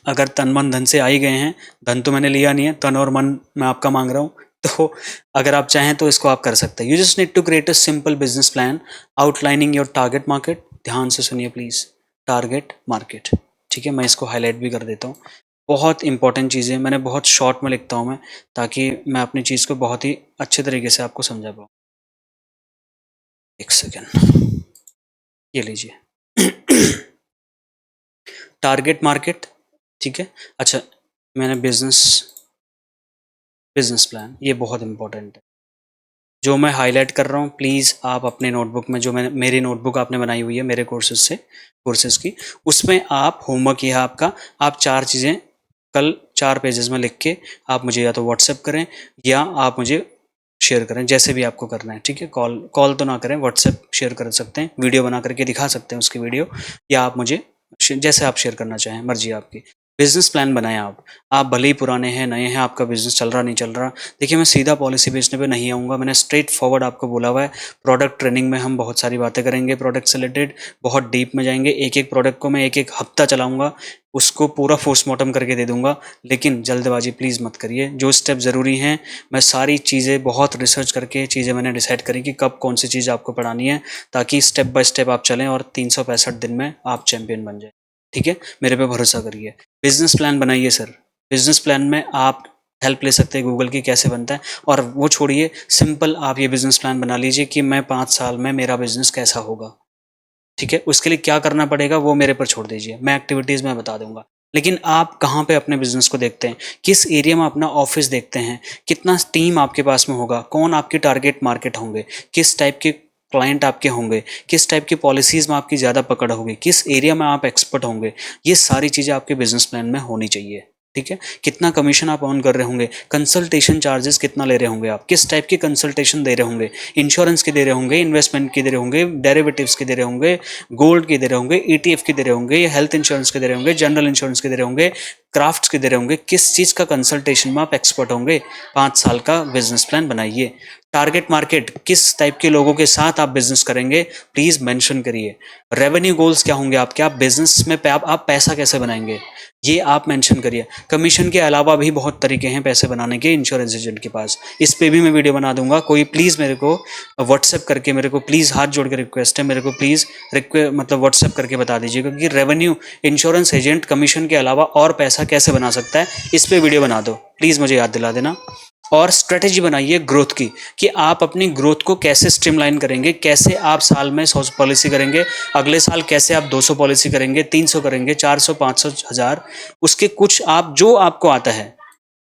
अगर तन मन धन से आ ही गए हैं, धन तो मैंने लिया नहीं है, तन और मन मैं आपका मांग रहा हूँ, तो अगर आप चाहें तो इसको आप कर सकते हैं। You just need to create a simple business plan outlining your target market. ध्यान से सुनिए प्लीज, टारगेट मार्केट, ठीक है? मैं इसको हाईलाइट भी कर देता हूँ। बहुत इंपॉर्टेंट चीज़ें मैंने बहुत शॉर्ट में लिखता हूँ मैं, ताकि मैं अपनी चीज़ को बहुत ही अच्छे तरीके से आपको समझा पाऊँ। एक सेकेंड, ये लीजिए। टारगेट मार्केट, ठीक है? अच्छा, मैंने बिजनेस प्लान, ये बहुत इंपॉर्टेंट है। जो मैं हाईलाइट कर रहा हूँ, प्लीज़ आप अपने नोटबुक में, जो मैंने मेरी नोटबुक आपने बनाई हुई है मेरे कोर्सेज की, उसमें आप होमवर्क यह आपका, आप 4 चीज़ें कल 4 पेजेस में लिख के आप मुझे या तो व्हाट्सएप करें या आप मुझे शेयर करें, जैसे भी आपको करना है, ठीक है? कॉल तो ना करें, व्हाट्सएप शेयर कर सकते हैं, वीडियो बना करके दिखा सकते हैं उसकी वीडियो, या आप मुझे जैसे आप शेयर करना चाहें, मर्जी आपकी। बिजनेस प्लान बनाएं आप भले ही पुराने हैं नए हैं, आपका बिजनेस चल रहा नहीं चल रहा। देखिए मैं सीधा पॉलिसी बेचने पे नहीं आऊँगा, मैंने स्ट्रेट फॉरवर्ड आपको बोला हुआ है। प्रोडक्ट ट्रेनिंग में हम बहुत सारी बातें करेंगे, प्रोडक्ट से रिलेटेड बहुत डीप में जाएंगे। एक एक प्रोडक्ट को मैं एक एक हफ्ता चलाऊंगा, उसको पूरा पोस्टमार्टम करके दे दूंगा। लेकिन जल्दबाजी प्लीज़ मत करिए, जो स्टेप ज़रूरी हैं मैं सारी चीज़ें बहुत रिसर्च करके चीज़ें मैंने डिसाइड करी कि कब कौन सी चीज़ आपको पढ़ानी है, ताकि स्टेप बाय स्टेप आप चलें और 365 दिन में आप चैंपियन बन जाए। ठीक है, मेरे पे भरोसा करिए। बिजनेस प्लान बनाइए सर। बिजनेस प्लान में आप हेल्प ले सकते हैं गूगल की, कैसे बनता है। और वो छोड़िए, सिंपल आप ये बिजनेस प्लान बना लीजिए कि मैं 5 साल में मेरा बिजनेस कैसा होगा। ठीक है, उसके लिए क्या करना पड़ेगा वो मेरे पर छोड़ दीजिए, मैं एक्टिविटीज़ में बता दूंगा। लेकिन आप कहाँ पे अपने बिजनेस को देखते हैं, किस एरिया में अपना ऑफिस देखते हैं, कितना टीम आपके पास में होगा, कौन आपके टारगेट मार्केट होंगे, किस टाइप के क्लाइंट आपके होंगे, किस टाइप की पॉलिसीज़ में आपकी ज़्यादा पकड़ होगी, किस एरिया में आप एक्सपर्ट होंगे, ये सारी चीज़ें आपके बिजनेस प्लान में होनी चाहिए। ठीक है, कितना कमीशन आप अर्न कर रहे होंगे, कंसल्टेशन चार्जेस कितना ले रहे होंगे, आप किस टाइप की कंसल्टेशन दे रहे होंगे, इंश्योरेंस के दे रहे होंगे, इन्वेस्टमेंट के दे रहे होंगे, डेरिवेटिव्स के दे रहे होंगे, गोल्ड के दे रहे होंगे, ईटीएफ के दे रहे होंगे, या हेल्थ इंश्योरेंस के दे रहे होंगे, जनरल इंश्योरेंस के दे रहे होंगे, क्राफ्ट्स के दे रहे होंगे, किस चीज़ का कंसल्टेशन में आप एक्सपर्ट होंगे। 5 साल का बिजनेस प्लान बनाइए। टारगेट मार्केट, किस टाइप के लोगों के साथ आप बिजनेस करेंगे, प्लीज मेंशन करिए। रेवेन्यू गोल्स क्या होंगे आपके, आप बिजनेस में आप पैसा कैसे बनाएंगे, ये आप मेंशन करिए। कमीशन के अलावा भी बहुत तरीके हैं पैसे बनाने के इंश्योरेंस एजेंट के पास, इस पे भी मैं वीडियो बना दूंगा। कोई प्लीज़ मेरे को व्हाट्सएप करके, मेरे को प्लीज़ हाथ जोड़ के रिक्वेस्ट है, मेरे को प्लीज़ मतलब व्हाट्सएप करके बता दीजिएगा कि रेवेन्यू इंश्योरेंस एजेंट कमीशन के अलावा और पैसा कैसे बना सकता है, इस पे वीडियो बना दो प्लीज़, मुझे याद दिला देना। और स्ट्रेटेजी बनाइए ग्रोथ की, कि आप अपनी ग्रोथ को कैसे स्ट्रीमलाइन करेंगे, कैसे आप साल में 100 पॉलिसी करेंगे, अगले साल कैसे आप 200 पॉलिसी करेंगे, 300 करेंगे, 400, 500, 1000। उसके कुछ आप जो आपको आता है,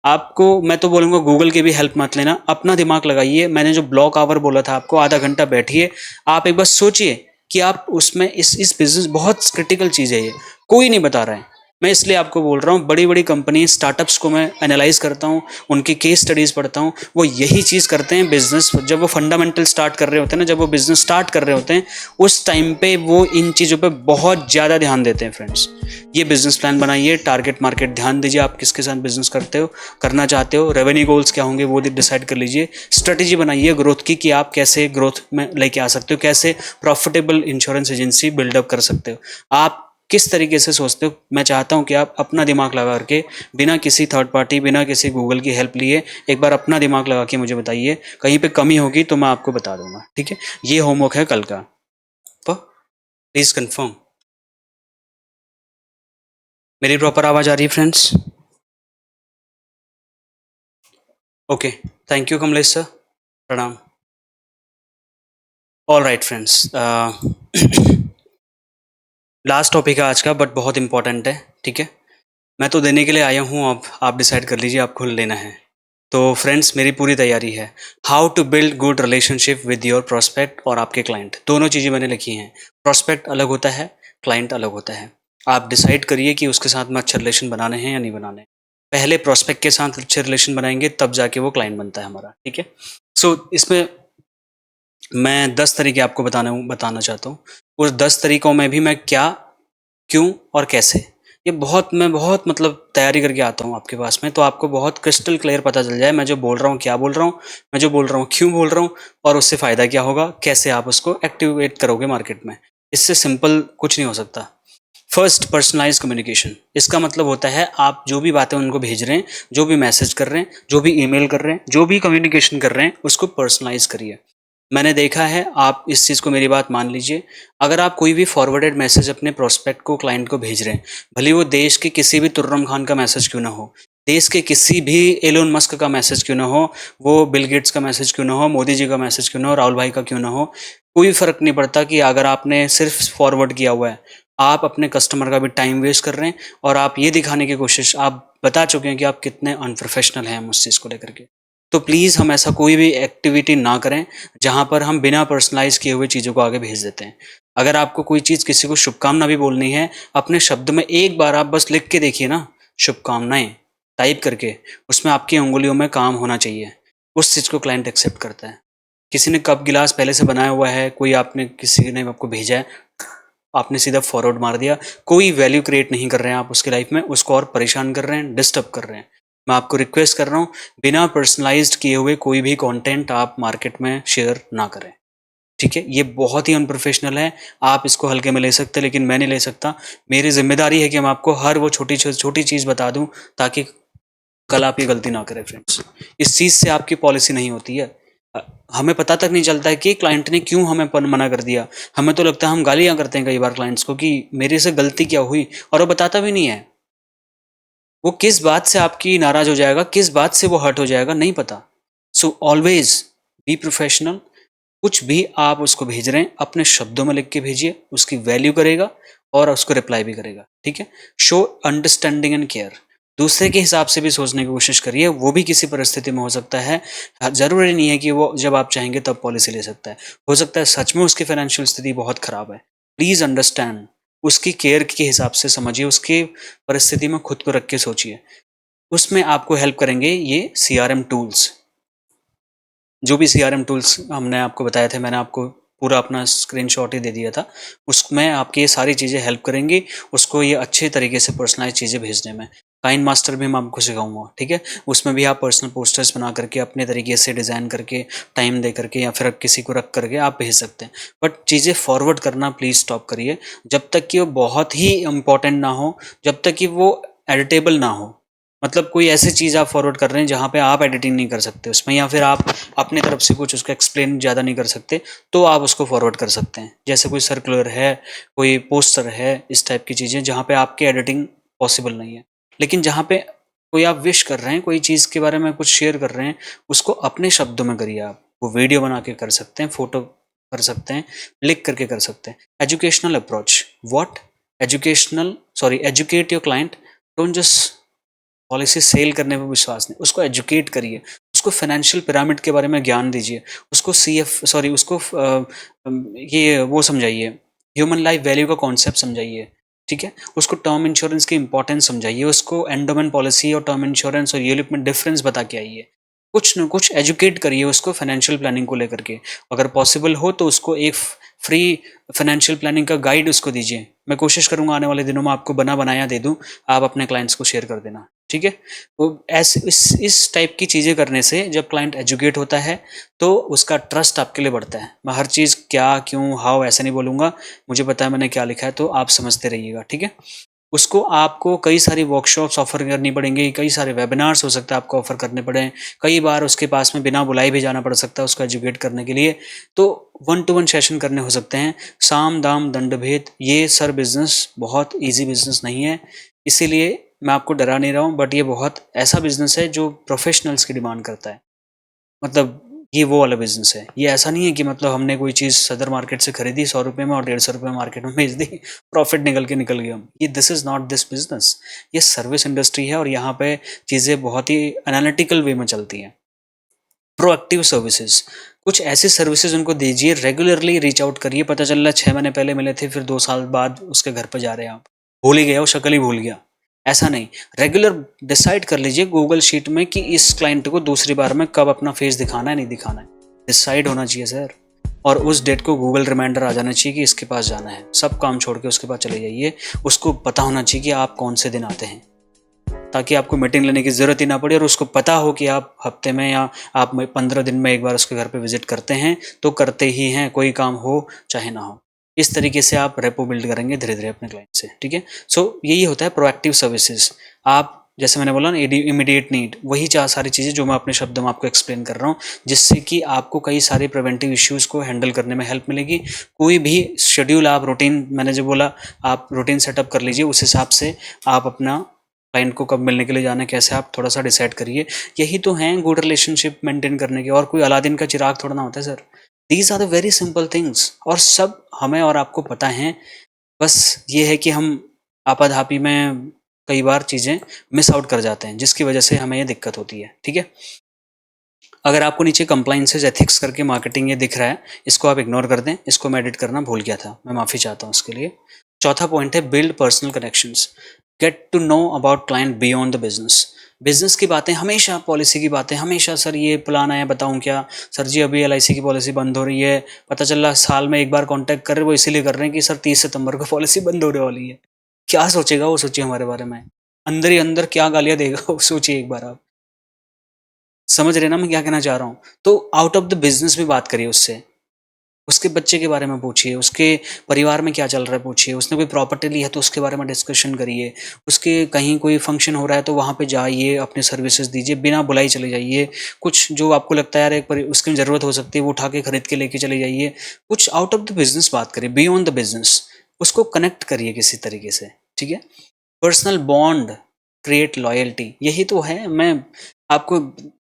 आपको मैं तो बोलूँगा गूगल की भी हेल्प मत लेना, अपना दिमाग लगाइए। मैंने जो ब्लॉक आवर बोला था आपको, आधा घंटा बैठिए, आप एक बार सोचिए कि आप उसमें इस बिजनेस, बहुत क्रिटिकल चीज़ है ये, कोई नहीं बता रहा है। मैं इसलिए आपको बोल रहा हूँ, बड़ी बड़ी कंपनी स्टार्टअप्स को मैं एनालाइज करता हूँ, उनकी केस स्टडीज़ पढ़ता हूँ, वो यही चीज़ करते हैं। बिजनेस जब वो फंडामेंटल स्टार्ट कर रहे होते हैं ना, जब वो बिजनेस स्टार्ट कर रहे होते हैं, उस टाइम पे वो इन चीज़ों पे बहुत ज़्यादा ध्यान देते हैं फ्रेंड्स। ये बिजनेस प्लान बनाइए, टारगेट मार्केट ध्यान दीजिए, आप किसके साथ बिजनेस करते हो, करना चाहते हो, रेवेन्यू गोल्स क्या होंगे वो डिसाइड कर लीजिए। स्ट्रेटेजी बनाइए ग्रोथ की, कि आप कैसे ग्रोथ में लेके आ सकते हो, कैसे प्रॉफिटेबल इंश्योरेंस एजेंसी बिल्डअप कर सकते हो, आप किस तरीके से सोचते हो। मैं चाहता हूं कि आप अपना दिमाग लगा करके, बिना किसी थर्ड पार्टी, बिना किसी गूगल की हेल्प लिए, एक बार अपना दिमाग लगा के मुझे बताइए। कहीं पे कमी होगी तो मैं आपको बता दूंगा। ठीक है, ये होमवर्क है कल का, प्लीज कंफर्म। मेरी प्रॉपर आवाज आ रही है friends? Okay, thank you Kamlesh sir, प्रणाम। All right friends, last topic है आज का, बट बहुत इंपॉर्टेंट है। ठीक है, मैं तो देने के लिए आया हूँ, अब आप डिसाइड कर लीजिए आपको लेना है। तो फ्रेंड्स, मेरी पूरी तैयारी है। How to build good relationship with your prospect और आपके क्लाइंट, दोनों चीज़ें मैंने लिखी हैं। प्रोस्पेक्ट अलग होता है, क्लाइंट अलग होता है। आप डिसाइड करिए कि उसके साथ में अच्छे रिलेशन बनाने हैं या नहीं बनाने। पहले प्रोस्पेक्ट के साथ अच्छे रिलेशन बनाएंगे, तब जाके वो क्लाइंट बनता है हमारा। ठीक है, सो इसमें मैं 10 तरीके आपको बताना चाहता हूँ। उस 10 तरीकों में भी मैं क्या, क्यों और कैसे, ये मैं बहुत मतलब तैयारी करके आता हूँ आपके पास में, तो आपको बहुत क्रिस्टल क्लियर पता चल जाए मैं जो बोल रहा हूँ क्या बोल रहा हूँ, मैं जो बोल रहा हूँ क्यों बोल रहा हूँ, और उससे फ़ायदा क्या होगा, कैसे आप उसको एक्टिवेट करोगे मार्केट में। इससे सिंपल कुछ नहीं हो सकता। First, personalise communication. इसका मतलब होता है आप जो भी बातें उनको भेज रहे हैं, जो भी मैसेज कर रहे हैं, जो भी ईमेल कर रहे हैं, जो भी कम्युनिकेशन कर रहे हैं, उसको पर्सनलाइज करिए। मैंने देखा है, आप इस चीज़ को मेरी बात मान लीजिए, अगर आप कोई भी फॉरवर्डेड मैसेज अपने प्रोस्पेक्ट को, क्लाइंट को भेज रहे हैं, भले वो देश के किसी भी तुर्रम खान का मैसेज क्यों ना हो, देश के किसी भी एलोन मस्क का मैसेज क्यों ना हो, वो बिल गेट्स का मैसेज क्यों ना हो, मोदी जी का मैसेज क्यों ना हो, राहुल भाई का क्यों ना हो, कोई फ़र्क नहीं पड़ता। कि अगर आपने सिर्फ फॉरवर्ड किया हुआ है, आप अपने कस्टमर का भी टाइम वेस्ट कर रहे हैं, और आप ये दिखाने की कोशिश, आप बता चुके हैं कि आप कितने अनप्रोफेशनल हैं उस चीज़ को लेकर के। तो प्लीज़ हम ऐसा कोई भी एक्टिविटी ना करें जहाँ पर हम बिना पर्सनलाइज किए हुए चीज़ों को आगे भेज देते हैं। अगर आपको कोई चीज़, किसी को शुभकामना भी बोलनी है, अपने शब्द में एक बार आप बस लिख के देखिए ना, शुभकामनाएं टाइप करके, उसमें आपकी उंगलियों में काम होना चाहिए। उस चीज़ को क्लाइंट एक्सेप्ट करता है। किसी ने कप गिलास पहले से बनाया हुआ है, कोई आपने, किसी ने आपको भेजा है, आपने सीधा फॉरवर्ड मार दिया, कोई वैल्यू क्रिएट नहीं कर रहे हैं आप उसकी लाइफ में, उसको और परेशान कर रहे हैं, डिस्टर्ब कर रहे हैं। मैं आपको रिक्वेस्ट कर रहा हूँ, बिना पर्सनलाइज्ड किए हुए कोई भी कंटेंट आप मार्केट में शेयर ना करें, ठीक है। ये बहुत ही अनप्रोफेशनल है, आप इसको हल्के में ले सकते हैं लेकिन मैं नहीं ले सकता। मेरी जिम्मेदारी है कि मैं आपको हर वो छोटी छोटी चीज़ बता दूं ताकि कल आप ये गलती ना करें फ्रेंड्स। इस चीज़ से आपकी पॉलिसी नहीं होती है। हमें पता तक नहीं चलता है कि क्लाइंट ने क्यों हमें मना कर दिया। हमें तो लगता है, हम गालियां करते हैं कई बार क्लाइंट्स को कि मेरे से गलती क्या हुई, और वो बताता भी नहीं है। वो किस बात से आपकी नाराज हो जाएगा, किस बात से वो हर्ट हो जाएगा, नहीं पता। So always be professional. कुछ भी आप उसको भेज रहे हैं अपने शब्दों में लिख के भेजिए, उसकी वैल्यू करेगा और उसको रिप्लाई भी करेगा, ठीक है। Show understanding and care. दूसरे के हिसाब से भी सोचने की कोशिश करिए, वो भी किसी परिस्थिति में हो सकता है। जरूरी नहीं है कि वो जब आप चाहेंगे तब पॉलिसी ले सकता है, हो सकता है सच में उसकी फाइनेंशियल स्थिति बहुत खराब है। प्लीज अंडरस्टैंड, उसकी केयर के हिसाब से समझिए, उसकी परिस्थिति में खुद को रख के सोचिए। उसमें आपको हेल्प करेंगे ये सीआरएम टूल्स। जो भी सीआरएम टूल्स हमने आपको बताए थे, मैंने आपको पूरा अपना स्क्रीनशॉट ही दे दिया था, उसमें आपकी ये सारी चीज़ें हेल्प करेंगी उसको ये अच्छे तरीके से पर्सनलाइज चीज़ें भेजने में। काइन मास्टर भी मैं आपको सिखाऊंगा, ठीक है। उसमें भी आप पर्सनल पोस्टर्स बना करके अपने तरीके से डिज़ाइन करके, टाइम दे करके या फिर किसी को रख करके आप भेज सकते हैं। बट चीज़ें फॉरवर्ड करना प्लीज़ स्टॉप करिए, जब तक कि वो बहुत ही इम्पॉर्टेंट ना हो, जब तक कि वो एडिटेबल ना हो। मतलब कोई ऐसी चीज़ आप फॉरवर्ड कर रहे हैं जहाँ पे आप एडिटिंग नहीं कर सकते उसमें, या फिर आप अपनी तरफ से कुछ उसको एक्सप्लेन ज़्यादा नहीं कर सकते, तो आप उसको फॉरवर्ड कर सकते हैं। जैसे कोई सर्कुलर है, कोई पोस्टर है, इस टाइप की चीज़ें जहाँ पे आपकी एडिटिंग पॉसिबल नहीं है। लेकिन जहाँ पे कोई आप विश कर रहे हैं, कोई चीज़ के बारे में कुछ शेयर कर रहे हैं, उसको अपने शब्दों में करिए। आप वो वीडियो बना के कर सकते हैं, फोटो कर सकते हैं, लिख करके कर सकते हैं। Educational approach, what educational, sorry, educate your client. Don't just policy sell करने पर विश्वास नहीं, उसको एजुकेट करिए, उसको फाइनेंशियल पिरामिड के बारे में ज्ञान दीजिए, उसको उसको ये वो समझाइए, ह्यूमन लाइफ वैल्यू का कॉन्सेप्ट समझाइए, ठीक है। उसको टर्म इंश्योरेंस की इंपॉर्टेंस समझाइए, उसको एंडोमेंट पॉलिसी और टर्म इंश्योरेंस और यूलिप में डिफरेंस बता के आइए। कुछ न कुछ एजुकेट करिए उसको फाइनेंशियल प्लानिंग को लेकर के। अगर पॉसिबल हो तो उसको एक फ्री फाइनेंशियल प्लानिंग का गाइड उसको दीजिए। मैं कोशिश करूंगा आने वाले दिनों में आपको बनाया दे दूं, आप अपने क्लाइंट्स को शेयर कर देना, ठीक है। वो ऐसे इस टाइप की चीज़ें करने से जब क्लाइंट एजुकेट होता है तो उसका ट्रस्ट आपके लिए बढ़ता है। मैं हर चीज़ क्या, क्यों, हाउ ऐसे नहीं बोलूँगा, मुझे पता है मैंने क्या लिखा है, तो आप समझते रहिएगा, ठीक है। उसको आपको कई सारी वर्कशॉप्स ऑफर करनी पड़ेंगी, कई सारे वेबिनार्स हो सकता है आपको ऑफर करने पड़े, कई बार उसके पास में बिना बुलाए भी जाना पड़ सकता है उसको एजुकेट करने के लिए। तो 1-to-1 सेशन करने हो सकते हैं। साम दाम दंड भेद, ये सर बिजनेस बहुत ईजी बिजनेस नहीं है, इसीलिए मैं आपको डरा नहीं रहा हूँ, बट ये बहुत ऐसा बिजनेस है जो प्रोफेशनल्स की डिमांड करता है। मतलब ये वो वाला बिजनेस है। ये ऐसा नहीं है कि मतलब हमने कोई चीज़ सदर मार्केट से खरीदी 100 रुपये में और 150 रुपये मार्केट में बेच दी, प्रॉफिट निकल गया हम। ये this is not this business. ये सर्विस इंडस्ट्री है और यहाँ पे चीज़ें बहुत ही एनालिटिकल वे में चलती हैं। प्रोएक्टिव सर्विसेज, कुछ ऐसी सर्विसेज उनको दीजिए, रेगुलरली रीच आउट करिए। पता चल रहा है 6 महीने पहले मिले थे, फिर 2 साल बाद उसके घर पर जा रहे हैं आप, भूल ही गए, वो शक्ल ही भूल गया। ऐसा नहीं, रेगुलर डिसाइड कर लीजिए गूगल शीट में कि इस क्लाइंट को दूसरी बार में कब अपना फेस दिखाना है, नहीं दिखाना है, डिसाइड होना चाहिए सर। और उस डेट को गूगल रिमाइंडर आ जाना चाहिए कि इसके पास जाना है, सब काम छोड़ के उसके पास चले जाइए। उसको पता होना चाहिए कि आप कौन से दिन आते हैं, ताकि आपको मीटिंग लेने की ज़रूरत ही ना पड़े, और उसको पता हो कि आप हफ्ते में या आप 15 दिन में एक बार उसके घर पे विजिट करते हैं, तो करते ही हैं, कोई काम हो चाहे ना हो। इस तरीके से आप रेपो बिल्ड करेंगे धीरे धीरे अपने क्लाइंट से, ठीक है। सो यही होता है प्रोएक्टिव सर्विसेज। आप जैसे मैंने बोला ना, इमीडिएट नीड, वही सारी चीज़ें जो मैं अपने शब्दों में आपको एक्सप्लेन कर रहा हूँ, जिससे कि आपको कई सारे प्रिवेंटिव इश्यूज़ को हैंडल करने में हेल्प मिलेगी। कोई भी शेड्यूल आप रूटीन, मैंने जो बोला, आप रूटीन सेटअप कर लीजिए, उस हिसाब से आप अपना क्लाइंट को कब मिलने के लिए जाना है, कैसे, आप थोड़ा सा डिसाइड करिए। यही तो हैं गुड रिलेशनशिप मेंटेन करने के, और कोई अलादीन का चिराग थोड़ा ना होता है sir. These are the very simple things, और सब हमें और आपको पता है। बस ये है कि हम आपाधापी में कई बार चीज़ें मिस आउट कर जाते हैं, जिसकी वजह से हमें ये दिक्कत होती है, ठीक है। अगर आपको नीचे कंप्लाइंसेज एथिक्स करके मार्केटिंग ये दिख रहा है, इसको आप इग्नोर कर दें, इसको मैं एडिट करना भूल गया था, मैं माफ़ी चाहता हूँ इसके लिए। चौथा पॉइंट है build personal connections, get to know about client beyond the business. Business की बातें हमेशा, पॉलिसी की बातें हमेशा, सर ये प्लान आया बताऊँ क्या? सर जी अभी एलआईसी की पॉलिसी बंद हो रही है, पता चला साल में एक बार कॉन्टैक्ट कर रहे हैं, वो इसीलिए कर रहे हैं कि सर 30 सितंबर को पॉलिसी बंद होने वाली है। क्या सोचेगा वो, सोचिए हमारे बारे में। अंदर ही अंदर क्या गालियाँ देगा वो, सोचिए एक बार आप। समझ रहे हैं ना मैं क्या कहना चाह रहा हूँ? तो आउट ऑफ द बिज़नेस भी बात करिए उससे। उसके बच्चे के बारे में पूछिए, उसके परिवार में क्या चल रहा है पूछिए, उसने कोई प्रॉपर्टी ली है तो उसके बारे में डिस्कशन करिए, उसके कहीं कोई फंक्शन हो रहा है तो वहाँ पे जाइए, अपनी सर्विसेज दीजिए, बिना बुलाए चले जाइए। कुछ जो आपको लगता है यार एक उसकी ज़रूरत हो सकती है, वो उठा के खरीद के लेके चले जाइए। कुछ आउट ऑफ द बिजनेस बात करिए, बियॉन्ड द बिजनेस। उसको कनेक्ट करिए किसी तरीके से, ठीक है? पर्सनल बॉन्ड, क्रिएट लॉयल्टी, यही तो है। मैं आपको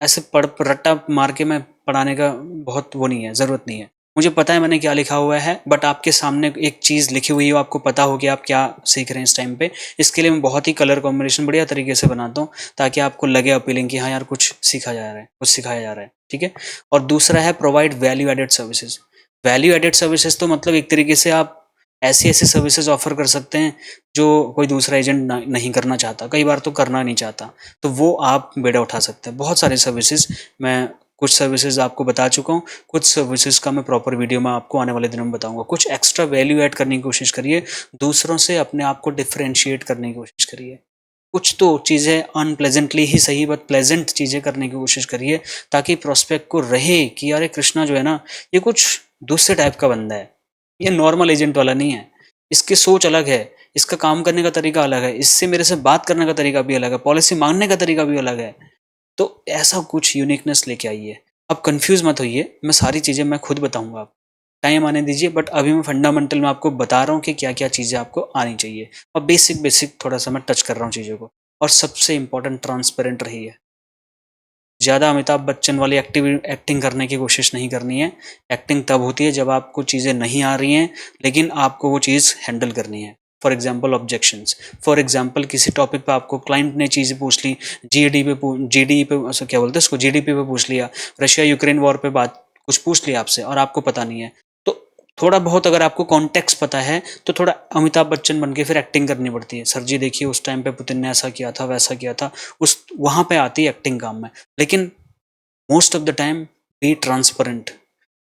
ऐसे पढ़ रट्टा मार के मैं पढ़ाने का बहुत वो नहीं है, ज़रूरत नहीं है। मुझे पता है मैंने क्या लिखा हुआ है, बट आपके सामने एक चीज़ लिखी हुई हो, आपको पता हो कि आप क्या सीख रहे हैं इस टाइम पे। इसके लिए मैं बहुत ही कलर कॉम्बिनेशन बढ़िया तरीके से बनाता हूँ, ताकि आपको लगे अपीलिंग कि हाँ यार कुछ सीखा जा रहा है, कुछ सिखाया जा रहा है, ठीक है? और दूसरा है provide value added services. Value added services तो मतलब एक तरीके से आप ऐसी-ऐसी सर्विसेज ऑफ़र कर सकते हैं, जो कोई दूसरा एजेंट नहीं करना चाहता, कई बार तो करना नहीं चाहता, तो वो आप बेड़ा उठा सकते हैं। बहुत सारी सर्विसेज, मैं कुछ सर्विसेज आपको बता चुका हूँ, कुछ सर्विसेज का मैं प्रॉपर वीडियो में आपको आने वाले दिनों में बताऊँगा। कुछ एक्स्ट्रा वैल्यू ऐड करने की कोशिश करिए, दूसरों से अपने आप को डिफरेंशिएट करने की कोशिश करिए। कुछ तो चीज़ें अनप्लेजेंटली ही सही बट प्लेजेंट चीज़ें करने की कोशिश करिए, ताकि प्रोस्पेक्ट को रहे कि अरे कृष्णा जो है ना, ये कुछ दूसरे टाइप का बंदा है, ये नॉर्मल एजेंट वाला नहीं है, इसकी सोच अलग है, इसका काम करने का तरीका अलग है, इससे मेरे से बात करने का तरीका भी अलग है, पॉलिसी मांगने का तरीका भी अलग है। तो ऐसा कुछ यूनिकनेस लेके आइए। अब कंफ्यूज मत होइए, मैं सारी चीज़ें मैं खुद बताऊंगा आपको, टाइम आने दीजिए, बट अभी मैं फंडामेंटल में आपको बता रहा हूँ कि क्या क्या चीज़ें आपको आनी चाहिए, और बेसिक बेसिक थोड़ा सा मैं टच कर रहा हूँ चीज़ों को। और सबसे इंपॉर्टेंट, ट्रांसपेरेंट रहिए। ज़्यादा अमिताभ बच्चन वाली एक्टिंग करने की कोशिश नहीं करनी है। एक्टिंग तब होती है जब आपको चीज़ें नहीं आ रही हैं, लेकिन आपको वो चीज़ हैंडल करनी है। For example objections, for example किसी टॉपिक पे आपको क्लाइंट ने चीज़ें पूछ ली, जीडी पे क्या बोलते हैं उसको, जीडीपी पे पूछ लिया, रशिया यूक्रेन वॉर पे बात कुछ पूछ लिया आपसे और आपको पता नहीं है, तो थोड़ा बहुत अगर आपको कॉन्टेक्स्ट पता है तो थोड़ा अमिताभ बच्चन बन के फिर एक्टिंग करनी पड़ती है। सर जी देखिए उस टाइम पे पुतिन ने ऐसा किया था, वैसा किया था, उस वहाँ पे आती है एक्टिंग काम में। लेकिन most of the time be transparent,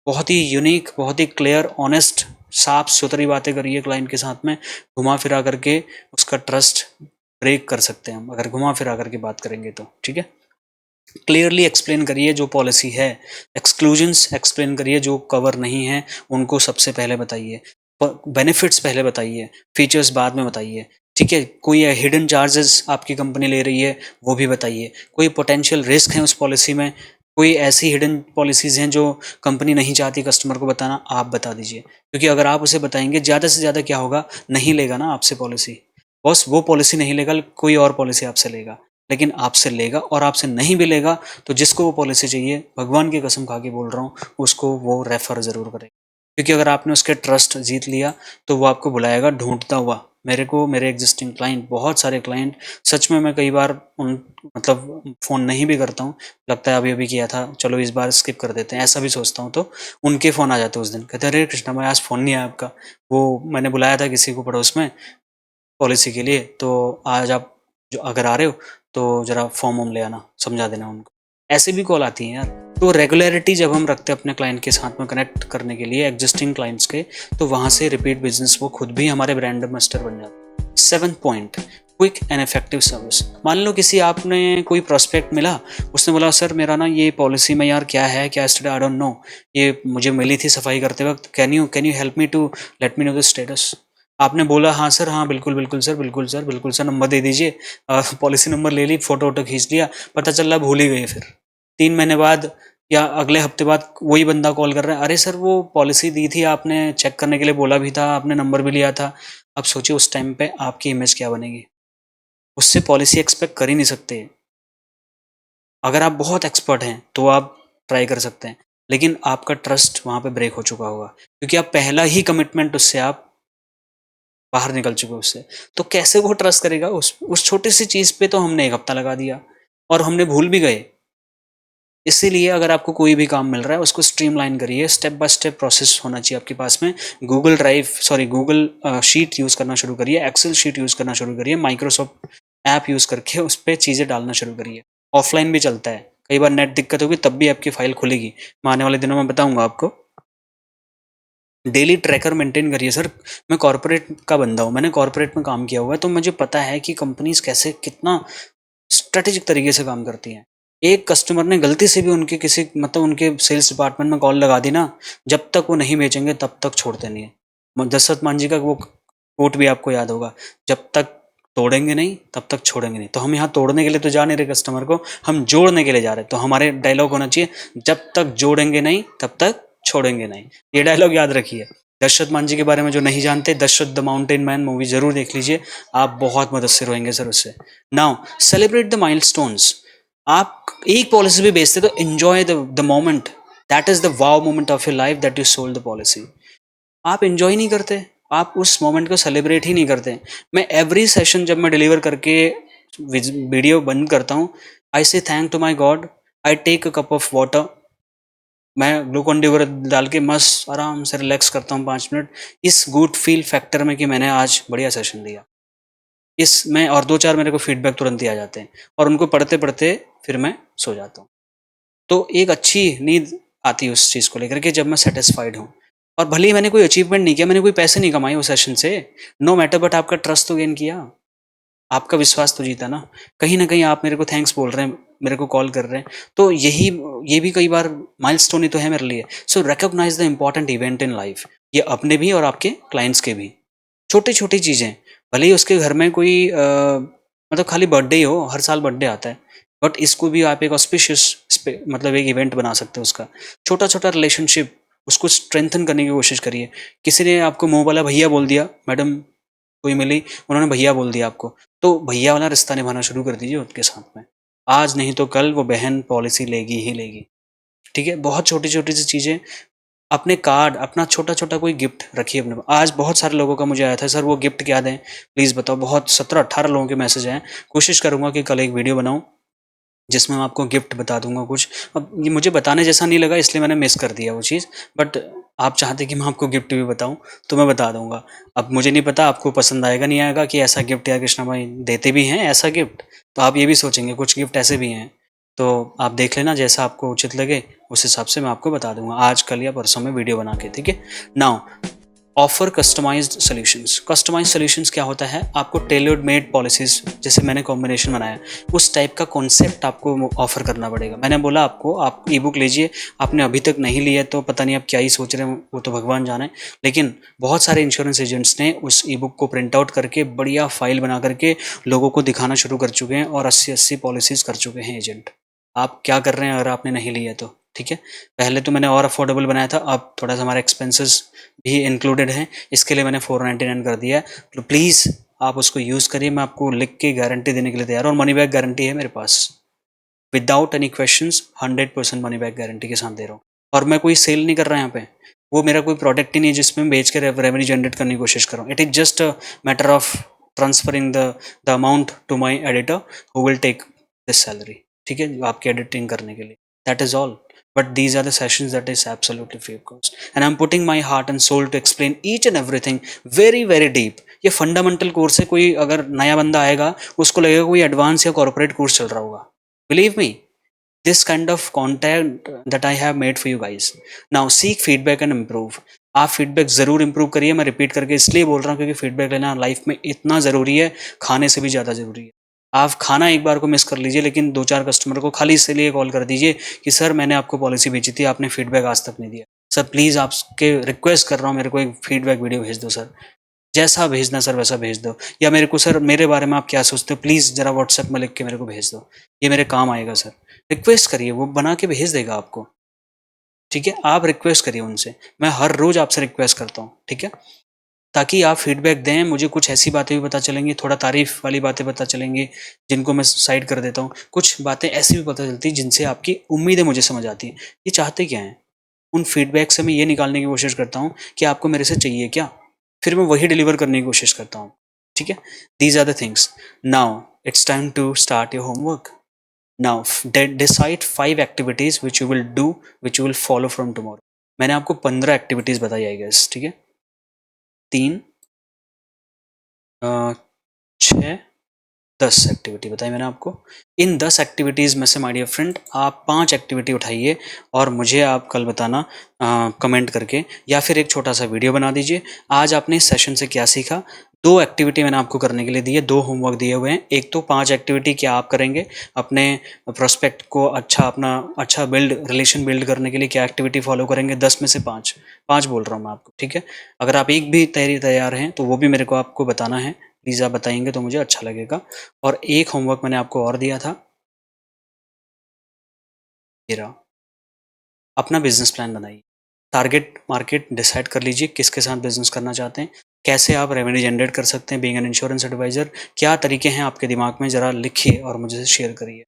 बहुत ही यूनिक, बहुत ही क्लियर, ऑनेस्ट, साफ सुथरी बातें करिए क्लाइंट के साथ में, घुमा फिरा करके उसका ट्रस्ट ब्रेक कर सकते हैं हम अगर घुमा फिरा करके बात करेंगे तो, ठीक है? क्लियरली एक्सप्लेन करिए जो पॉलिसी है, एक्सक्लूजन्स एक्सप्लेन करिए, जो कवर नहीं है उनको सबसे पहले बताइए, बेनिफिट्स पहले बताइए, फीचर्स बाद में बताइए, ठीक है? कोई हिडन चार्जेस आपकी कंपनी ले रही है वो भी बताइए, कोई पोटेंशियल रिस्क है उस पॉलिसी में, कोई ऐसी हिडन पॉलिसीज हैं जो कंपनी नहीं चाहती कस्टमर को बताना, आप बता दीजिए, क्योंकि अगर आप उसे बताएंगे ज़्यादा से ज़्यादा क्या होगा, नहीं लेगा ना आपसे पॉलिसी, बस वो पॉलिसी नहीं लेगा, कोई और पॉलिसी आपसे लेगा, लेकिन आपसे लेगा, और आपसे नहीं भी लेगा तो जिसको वो पॉलिसी चाहिए, भगवान की कसम खा के बोल रहा हूँ, उसको वो रेफर ज़रूर करेगा, क्योंकि अगर आपने उसके ट्रस्ट जीत लिया तो वो आपको बुलाएगा ढूंढता हुआ। मेरे को मेरे एग्जिस्टिंग क्लाइंट, बहुत सारे क्लाइंट, सच में मैं कई बार उन मतलब फ़ोन नहीं भी करता हूँ, लगता है अभी अभी किया था, चलो इस बार स्किप कर देते हैं, ऐसा भी सोचता हूँ, तो उनके फ़ोन आ जाते हैं उस दिन, कहते हैं अरे कृष्णा भाई आज फ़ोन नहीं आया आपका, वो मैंने बुलाया था किसी को पड़ोस में पॉलिसी के लिए, तो आज आप जो अगर आ रहे हो तो ज़रा फॉर्म वॉर्म ले आना, समझा देना उनको। ऐसी भी कॉल आती हैं यार। तो रेगुलैरिटी जब हम रखते हैं अपने क्लाइंट के साथ में कनेक्ट करने के लिए एग्जिस्टिंग क्लाइंट्स के, तो वहाँ से रिपीट बिज़नेस वो खुद भी हमारे ब्रांड एम्बेसडर बन जाते हैं। 7th point, quick and effective service. मान लो किसी आपने कोई प्रोस्पेक्ट मिला, उसने बोला सर मेरा ना ये पॉलिसी में यार क्या है, क्या स्टेटस, आई डोंट नो, ये मुझे मिली थी सफाई करते वक़्त, can you help me to let me know the status. आपने बोला हाँ सर, हाँ बिल्कुल, बिल्कुल सर, बिल्कुल सर, बिल्कुल सर, नंबर दे दीजिए, पॉलिसी नंबर ले ली, फ़ोटो-वोटो खींच लिया, पता चला भूल ही गए फिर। 3 महीने बाद या अगले हफ्ते बाद वही बंदा कॉल कर रहा है, अरे सर वो पॉलिसी दी थी आपने, चेक करने के लिए बोला भी था, आपने नंबर भी लिया था। अब सोचिए उस टाइम पे आपकी इमेज क्या बनेगी? उससे पॉलिसी एक्सपेक्ट कर ही नहीं सकते। अगर आप बहुत एक्सपर्ट हैं तो आप ट्राई कर सकते हैं, लेकिन आपका ट्रस्ट वहाँ पे ब्रेक हो चुका होगा, क्योंकि आप पहला ही कमिटमेंट उससे आप बाहर निकल चुके उससे, तो कैसे वो ट्रस्ट करेगा? उस छोटी सी चीज़ पे तो हमने 1 हफ्ता लगा दिया और हमने भूल भी गए। इसीलिए अगर आपको कोई भी काम मिल रहा है उसको स्ट्रीमलाइन करिए, स्टेप बाय स्टेप प्रोसेस होना चाहिए आपके पास में। गूगल शीट यूज़ करना शुरू करिए, एक्सेल शीट यूज़ करना शुरू करिए, माइक्रोसॉफ्ट ऐप यूज़ करके उस पे चीज़ें डालना शुरू करिए। ऑफ़लाइन भी चलता है, कई बार नेट दिक्कत होगी तब भी आपकी फ़ाइल खुलेगी। मैं आने वाले दिनों में बताऊँगा आपको। डेली ट्रैकर मेंटेन करिए सर। मैं कॉर्पोरेट का बंदा हूँ, मैंने कॉर्पोरेट में काम किया हुआ है, तो मुझे पता है कि कंपनीज़ कैसे कितना स्ट्रैटेजिक तरीके से काम करती हैं। एक कस्टमर ने गलती से भी उनके किसी मतलब उनके सेल्स डिपार्टमेंट में कॉल लगा दी ना, जब तक वो नहीं बेचेंगे तब तक छोड़ते नहीं है। दशरथ मान जी का वो कोट भी आपको याद होगा, जब तक तोड़ेंगे नहीं तब तक छोड़ेंगे नहीं। तो हम यहाँ तोड़ने के लिए तो जा नहीं रहे कस्टमर को, हम जोड़ने के लिए जा रहे हैं। तो हमारे डायलॉग होना चाहिए, जब तक जोड़ेंगे नहीं तब तक छोड़ेंगे नहीं। ये डायलॉग याद रखिए। दशरथ मान जी के बारे में जो नहीं जानते, Dashrath the mountain man movie जरूर देख लीजिए, आप बहुत मुतस्सिर होंगे सर उससे। Now celebrate the milestones. आप एक पॉलिसी भी बेचते तो enjoy the moment, that is the wow moment of your life that you sold the policy. आप एंजॉय नहीं करते, आप उस मोमेंट को सेलिब्रेट ही नहीं करते। मैं एवरी सेशन जब मैं डिलीवर करके वीडियो बंद करता हूँ, I say thank to my god, I take a cup of water, मैं ग्लूकॉन डी वगैरह डाल के मस्त आराम से रिलैक्स करता हूँ 5 मिनट, इस गुड फील फैक्टर में कि मैंने आज बढ़िया सेशन दिया इसमें, और 2-4 मेरे को फीडबैक तुरंत ही आ जाते हैं, और उनको पढ़ते पढ़ते फिर मैं सो जाता हूँ। तो एक अच्छी नींद आती है उस चीज़ को लेकर के जब मैं सेटिस्फाइड हूँ। और भले ही मैंने कोई अचीवमेंट नहीं किया, मैंने कोई पैसे नहीं कमाए उस सेशन से, नो मैटर, बट आपका ट्रस्ट तो गेन किया, आपका विश्वास तो जीता ना। कहीं ना कहीं आप मेरे को थैंक्स बोल रहे हैं, मेरे को कॉल कर रहे हैं, तो यही, ये भी कई बार माइलस्टोन ही तो है मेरे लिए। So recognize the important event in life, ये अपने भी और आपके क्लाइंट्स के भी। छोटी छोटी चीज़ें, भले ही उसके घर में कोई मतलब खाली बर्थडे ही हो, हर साल बर्थडे आता है, बट इसको भी आप एक ऑस्पिशियस मतलब एक इवेंट बना सकते हो उसका। छोटा छोटा रिलेशनशिप, उसको स्ट्रेंथन करने की कोशिश करिए। किसी ने आपको मुंह वाला भैया बोल दिया, मैडम कोई मिली, उन्होंने भैया बोल दिया आपको, तो भैया वाला रिश्ता निभाना शुरू कर दीजिए उनके साथ में। आज नहीं तो कल वो बहन पॉलिसी लेगी ही लेगी। ठीक है, बहुत छोटी छोटी सी चीज़ें, अपने कार्ड, अपना छोटा छोटा कोई गिफ्ट रखिए अपने। आज बहुत सारे लोगों का मुझे आया था, सर वो गिफ्ट क्या दें प्लीज़ बताओ, बहुत 17-18 लोगों के मैसेज आए। कोशिश करूंगा कि कल एक वीडियो बनाऊं जिसमें मैं आपको गिफ्ट बता दूंगा कुछ। अब ये मुझे बताने जैसा नहीं लगा इसलिए मैंने मिस कर दिया वो चीज़, बट आप चाहते कि मैं आपको गिफ्ट भी बताऊं तो मैं बता दूंगा। अब मुझे नहीं पता आपको पसंद आएगा नहीं आएगा कि ऐसा गिफ्ट यार कृष्णा भाई देते भी हैं ऐसा गिफ्ट, तो आप ये भी सोचेंगे कुछ गिफ्ट ऐसे भी हैं। तो आप देख लेना जैसा आपको उचित लगे, उस हिसाब से मैं आपको बता दूंगा आज कल या परसों में वीडियो बना के। ठीक है, now offer customised solutions. Customised solutions क्या होता है, आपको टेलर्ड मेड पॉलिसीज, जैसे मैंने कॉम्बिनेशन बनाया उस टाइप का कॉन्सेप्ट आपको ऑफर करना पड़ेगा। मैंने बोला आपको, आप ई बुक लीजिए, आपने अभी तक नहीं लिया तो पता नहीं आप क्या ही सोच रहे हैं, वो तो भगवान जाने। लेकिन बहुत सारे इंश्योरेंस एजेंट्स ने उस ई बुक को प्रिंट आउट करके बढ़िया फाइल बना करके लोगों को दिखाना शुरू कर चुके हैं, और 80-80 पॉलिसीज कर चुके हैं एजेंट। आप क्या कर रहे हैं अगर आपने नहीं लिया तो? ठीक है, पहले तो मैंने और अफोर्डेबल बनाया था, अब थोड़ा सा हमारे एक्सपेंसेस भी इंक्लूडेड हैं, इसके लिए मैंने 499 कर दिया है। तो प्लीज़ आप उसको यूज़ करिए, मैं आपको लिख के गारंटी देने के लिए तैयार हूँ, और मनी बैक गारंटी है मेरे पास, without any questions 100% money back guarantee के साथ दे रहा हूँ। और मैं कोई सेल नहीं कर रहा यहाँ पे, वो मेरा कोई प्रोडक्ट ही नहीं है जिसमें बेच के रेवेन्यू जनरेट करने की कोशिश कर रहा हूँ। It is just a matter of transferring the amount to my editor who will take this salary. ठीक है, आपकी एडिटिंग करने के लिए, that is all. But these are the sessions that is absolutely free of cost, and I'm putting my heart and soul to explain each and everything very very deep. ये फंडामेंटल कोर्स है, कोई अगर नया बंदा आएगा उसको लगेगा कोई एडवांस या कॉर्पोरेट कोर्स चल रहा होगा। Believe me, this kind of content that I have made for you guys. Now seek feedback and improve. आप फीडबैक ज़रूर इंप्रूव करिए। मैं रिपीट करके इसलिए बोल रहा हूँ क्योंकि फीडबैक लेना लाइफ में इतना ज़रूरी है, खाने से भी ज़्यादा ज़रूरी है। आप खाना एक बार को मिस कर लीजिए, लेकिन 2-4 कस्टमर को खाली इसलिए कॉल कर दीजिए कि सर मैंने आपको पॉलिसी बेची थी, आपने फीडबैक आज तक नहीं दिया। सर प्लीज़ आपके रिक्वेस्ट कर रहा हूँ, मेरे को एक फीडबैक वीडियो भेज दो सर, जैसा भेजना सर वैसा भेज दो। या मेरे को सर मेरे बारे में आप क्या सोचते हो प्लीज़ ज़रा व्हाट्सएप में लिख के मेरे को भेज दो, ये मेरे काम आएगा सर। रिक्वेस्ट करिए, वो बना के भेज देगा आपको। ठीक है, आप रिक्वेस्ट करिए उनसे, मैं हर रोज़ आपसे रिक्वेस्ट करता हूँ। ठीक है, ताकि आप फीडबैक दें, मुझे कुछ ऐसी बातें भी पता चलेंगी, थोड़ा तारीफ वाली बातें पता चलेंगी जिनको मैं साइड कर देता हूँ, कुछ बातें ऐसी भी पता चलती जिनसे आपकी उम्मीदें मुझे समझ आती हैं, ये चाहते क्या हैं। उन फीडबैक से मैं ये निकालने की कोशिश करता हूँ कि आपको मेरे से चाहिए क्या, फिर मैं वही डिलीवर करने की कोशिश करता हूँ। ठीक है, these are the things. Now it's time to start your homework. Now decide 5 activities which you will do, which you will follow from tomorrow. मैंने आपको 15 एक्टिविटीज बताई आई गेस। ठीक है, 3, 6, 10 एक्टिविटी बताई मैंने आपको। इन 10 एक्टिविटीज़ में से माय डियर फ्रेंड आप 5 एक्टिविटी उठाइए और मुझे आप कल बताना कमेंट करके, या फिर एक छोटा सा वीडियो बना दीजिए। आज आपने इस सेशन से क्या सीखा। 2 एक्टिविटी मैंने आपको करने के लिए दी है, 2 होमवर्क दिए हुए हैं। एक तो 5 एक्टिविटी क्या आप करेंगे अपने प्रोस्पेक्ट को अच्छा रिलेशन बिल्ड करने के लिए क्या एक्टिविटी फॉलो करेंगे। 10 में से 5 बोल रहा हूँ मैं आपको, ठीक है। अगर आप एक भी तैयार हैं तो वो भी मेरे को आपको बताना है, प्लीज़ आप बताएंगे तो मुझे अच्छा लगेगा। और एक होमवर्क मैंने आपको और दिया था, मेरा अपना बिजनेस प्लान बनाइए। टारगेट मार्केट डिसाइड कर लीजिए, किसके साथ बिजनेस करना चाहते हैं, कैसे आप रेवेन्यू जनरेट कर सकते हैं बीइंग एन इंश्योरेंस एडवाइजर। क्या तरीके हैं आपके दिमाग में, ज़रा लिखिए और मुझे शेयर करिए,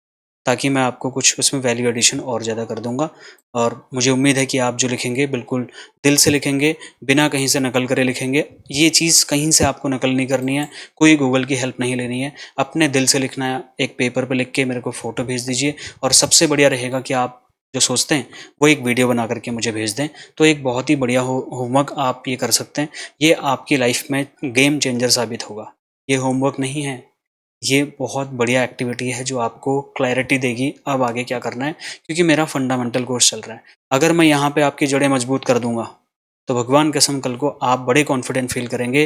ताकि मैं आपको कुछ उसमें वैल्यू एडिशन और ज़्यादा कर दूंगा। और मुझे उम्मीद है कि आप जो लिखेंगे बिल्कुल दिल से लिखेंगे, बिना कहीं से नकल करे लिखेंगे। ये चीज़ कहीं से आपको नकल नहीं करनी है, कोई गूगल की हेल्प नहीं लेनी है, अपने दिल से लिखना है। एक पेपर पर लिख के मेरे को फ़ोटो भेज दीजिए, और सबसे बढ़िया रहेगा कि आप जो सोचते हैं वो एक वीडियो बना करके मुझे भेज दें। तो एक बहुत ही बढ़िया होमवर्क आप ये कर सकते हैं। ये आपकी लाइफ में गेम चेंजर साबित होगा। ये होमवर्क नहीं है, ये बहुत बढ़िया एक्टिविटी है जो आपको क्लैरिटी देगी अब आगे क्या करना है। क्योंकि मेरा फंडामेंटल कोर्स चल रहा है, अगर मैं यहाँ पे आपकी जड़ें मजबूत कर दूंगा तो भगवान कसम कल को आप बड़े कॉन्फिडेंट फील करेंगे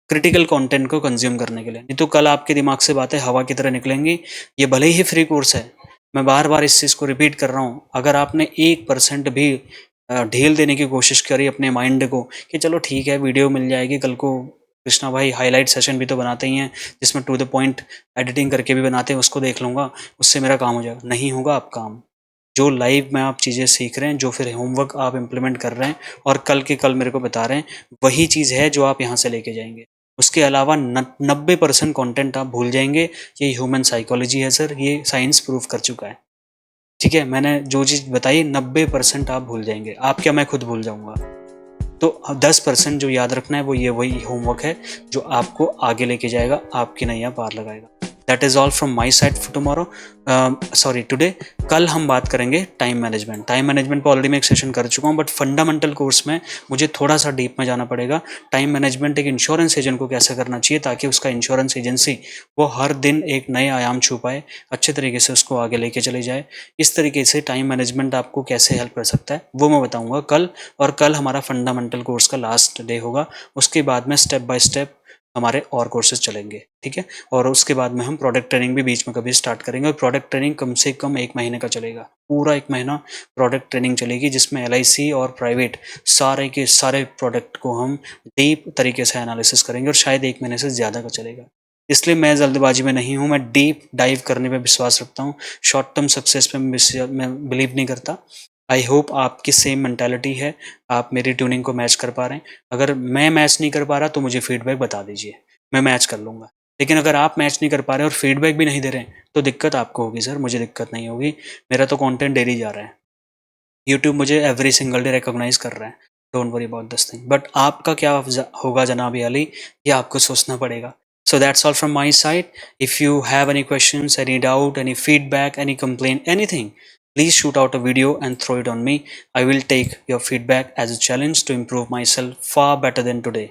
क्रिटिकल कंटेंट को कंज्यूम करने के लिए। नहीं तो कल आपके दिमाग से बातें हवा की तरह निकलेंगी। ये भले ही फ्री कोर्स है, मैं बार बार इस चीज़ को रिपीट कर रहा हूँ, अगर आपने 1% भी ढील देने की कोशिश करी अपने माइंड को कि चलो ठीक है वीडियो मिल जाएगी कल को, कृष्णा भाई हाईलाइट सेशन भी तो बनाते ही हैं जिसमें टू द पॉइंट एडिटिंग करके भी बनाते हैं, उसको देख लूँगा उससे मेरा काम हो जाएगा। नहीं होगा आप काम। जो लाइव में आप चीज़ें सीख रहे हैं, जो फिर होमवर्क आप इम्प्लीमेंट कर रहे हैं और कल के कल मेरे को बता रहे हैं, वही चीज़ है जो आप यहाँ से लेके जाएंगे। उसके अलावा 90% कंटेंट आप भूल जाएंगे। ये ह्यूमन साइकोलॉजी है सर, ये साइंस प्रूव कर चुका है। ठीक है, मैंने जो चीज़ बताई 90% आप भूल जाएंगे। आप क्या, मैं खुद भूल जाऊंगा। तो 10% जो याद रखना है वो ये वही होमवर्क है जो आपको आगे लेके जाएगा, आपकी नैया पार लगाएगा। That is all from my side for tomorrow, sorry today. कल हम बात करेंगे टाइम मैनेजमेंट। टाइम मैनेजमेंट पर ऑलरेडी मैं एक सेशन कर चुका हूँ, बट फंडामेंटल कोर्स में मुझे थोड़ा सा डीप में जाना पड़ेगा। टाइम मैनेजमेंट एक इंश्योरेंस एजेंट को कैसे करना चाहिए ताकि उसका इंश्योरेंस एजेंसी वो हर दिन एक नए आयाम छू पाए, अच्छे तरीके से उसको आगे लेके चले जाए। इस तरीके से टाइम मैनेजमेंट आपको कैसे हेल्प कर सकता है वो मैं बताऊंगा कल। और कल हमारा फंडामेंटल कोर्स का लास्ट डे होगा। उसके बाद में स्टेप बाय स्टेप हमारे और कोर्सेज चलेंगे, ठीक है। और उसके बाद में हम प्रोडक्ट ट्रेनिंग भी बीच में कभी स्टार्ट करेंगे, और प्रोडक्ट ट्रेनिंग कम से कम 1 महीने का चलेगा। पूरा 1 महीना प्रोडक्ट ट्रेनिंग चलेगी, जिसमें LIC और प्राइवेट सारे के सारे प्रोडक्ट को हम डीप तरीके से एनालिसिस करेंगे, और शायद 1 महीने से ज़्यादा का चलेगा। इसलिए मैं जल्दबाजी में नहीं हूँ, मैं डीप डाइव करने पे विश्वास रखता हूँ। शॉर्ट टर्म सक्सेस पे मैं बिलीव नहीं करता। आई होप आपकी सेम मेंटालिटी है, आप मेरी ट्यूनिंग को मैच कर पा रहे हैं। अगर मैं मैच नहीं कर पा रहा तो मुझे फीडबैक बता दीजिए, मैं मैच कर लूँगा। लेकिन अगर आप मैच नहीं कर पा रहे और फीडबैक भी नहीं दे रहे हैं तो दिक्कत आपको होगी सर, मुझे दिक्कत नहीं होगी। मेरा तो कंटेंट डेली जा रहा है, यूट्यूब मुझे एवरी सिंगल डे रिकॉग्नाइज कर रहा है। Don't worry about this thing. But आपका क्या होगा जनाब अली, ये आपको सोचना पड़ेगा। So that's all from my side. If you have any questions, any doubt, any feedback, any complain, anything, please shoot out a video and throw it on me. I will take your feedback as a challenge to improve myself far better than today.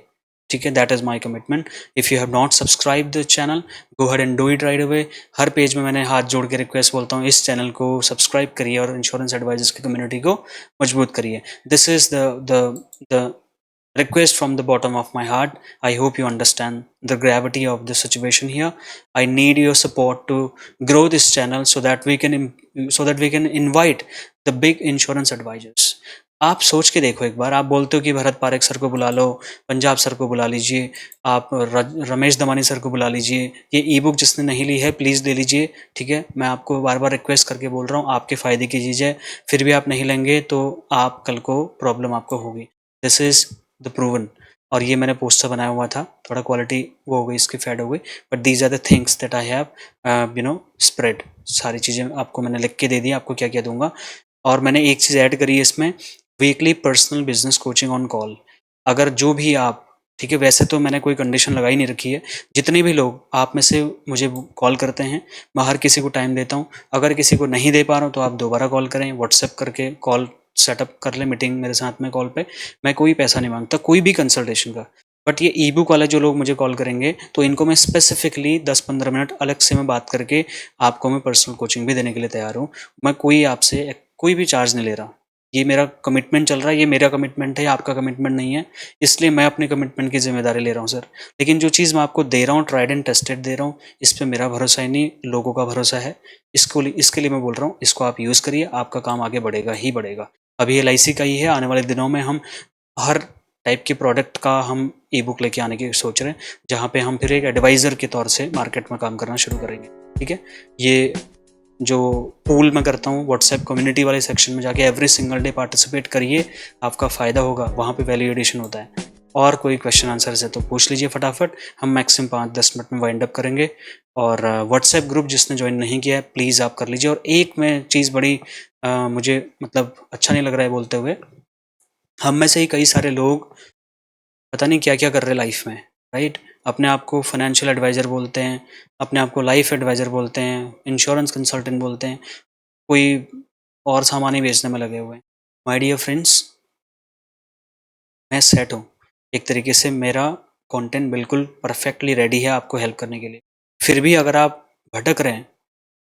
ठीक है, that is my commitment. If you have not subscribe the channel, go ahead and do it right away. Her page में मैंने हाथ जोड़ के रिक्वेस्ट बोलता हूँ, इस चैनल को सब्सक्राइब करिए और इंश्योरेंस एडवाइजर्स की कम्युनिटी को मजबूत करिए। This is the request from the bottom of my heart. I hope you understand the gravity of the situation here. I need your support to grow this channel so that we can invite the big insurance advisors. आप सोच के देखो एक बार, आप बोलते हो कि भरत पारेख सर को बुला लो, पंजाब सर को बुला लीजिए, आप रमेश दमानी सर को बुला लीजिए, ये ई बुक जिसने नहीं ली है प्लीज़ ले लीजिए। ठीक है, मैं आपको बार बार रिक्वेस्ट करके बोल रहा हूँ, आपके फ़ायदे की चीज़ है। फिर भी आप नहीं लेंगे तो आप कल को प्रॉब्लम आपको होगी। This is the proven. और ये मैंने पोस्टर बनाया हुआ था, थोड़ा क्वालिटी वो हो गई, इसकी फेड हो गई, but these are the things that I have spread. सारी चीज़ें आपको मैंने लिख के दे दी, आपको क्या क्या दूंगा। और मैंने एक चीज़ ऐड करी है इसमें, weekly personal business coaching on call. अगर जो भी आप, ठीक है, वैसे तो मैंने कोई कंडीशन लगाई नहीं रखी है, जितने भी लोग आप में से मुझे कॉल करते हैं मैं हर किसी को टाइम देता हूँ। अगर किसी को नहीं दे पा रहा हूँ तो आप दोबारा कॉल करें, व्हाट्सएप करके कॉल सेटअप कर ले, मीटिंग मेरे साथ में कॉल पे। मैं कोई पैसा नहीं मांगता कोई भी कंसल्टेशन का, बट ये ई बुक वाले जो लोग मुझे कॉल करेंगे तो इनको मैं स्पेसिफिकली 10-15 मिनट अलग से मैं बात करके आपको मैं पर्सनल कोचिंग भी देने के लिए तैयार हूँ। मैं कोई आपसे कोई भी चार्ज नहीं ले रहा। ये मेरा कमिटमेंट चल रहा है, ये मेरा कमिटमेंट है, आपका कमिटमेंट नहीं है, इसलिए मैं अपने कमिटमेंट की जिम्मेदारी ले रहा हूँ सर। लेकिन जो चीज़ मैं आपको दे रहा हूँ, ट्राइड एंड टेस्टेड दे रहा हूँ, इस पर मेरा भरोसा ही नहीं, लोगों का भरोसा है। इसके लिए मैं बोल रहा हूँ, इसको आप यूज़ करिए, आपका काम आगे बढ़ेगा ही बढ़ेगा। अभी LIC का ही है, आने वाले दिनों में हम हर टाइप के प्रोडक्ट का हम ई बुक लेके आने की सोच रहे हैं, जहाँ पे हम फिर एक एडवाइज़र के तौर से मार्केट में काम करना शुरू करेंगे। ठीक है, ये जो पूल मैं करता हूँ व्हाट्सएप कम्युनिटी वाले सेक्शन में जाके एवरी सिंगल डे पार्टिसिपेट करिए, आपका फ़ायदा होगा, वहाँ पे वैल्यू एडिशन होता है। और कोई क्वेश्चन आंसर है तो पूछ लीजिए फटाफट, हम मैक्सिमम 5-10 मिनट में वाइंड अप करेंगे। और व्हाट्सएप ग्रुप जिसने ज्वाइन नहीं किया है प्लीज़ आप कर लीजिए। और एक मैं चीज़ बड़ी मुझे मतलब अच्छा नहीं लग रहा है बोलते हुए, हम में से ही कई सारे लोग पता नहीं क्या क्या कर रहे हैं लाइफ में, राइट? अपने आप को फाइनेंशियल एडवाइज़र बोलते हैं, अपने आप को लाइफ एडवाइज़र बोलते हैं, इंश्योरेंस कंसल्टेंट बोलते हैं, कोई और सामान ही बेचने में लगे हुए हैं। माय डियर फ्रेंड्स, मैं सेट हूँ। एक तरीके से मेरा कंटेंट बिल्कुल परफेक्टली रेडी है आपको हेल्प करने के लिए। फिर भी अगर आप भटक रहे हैं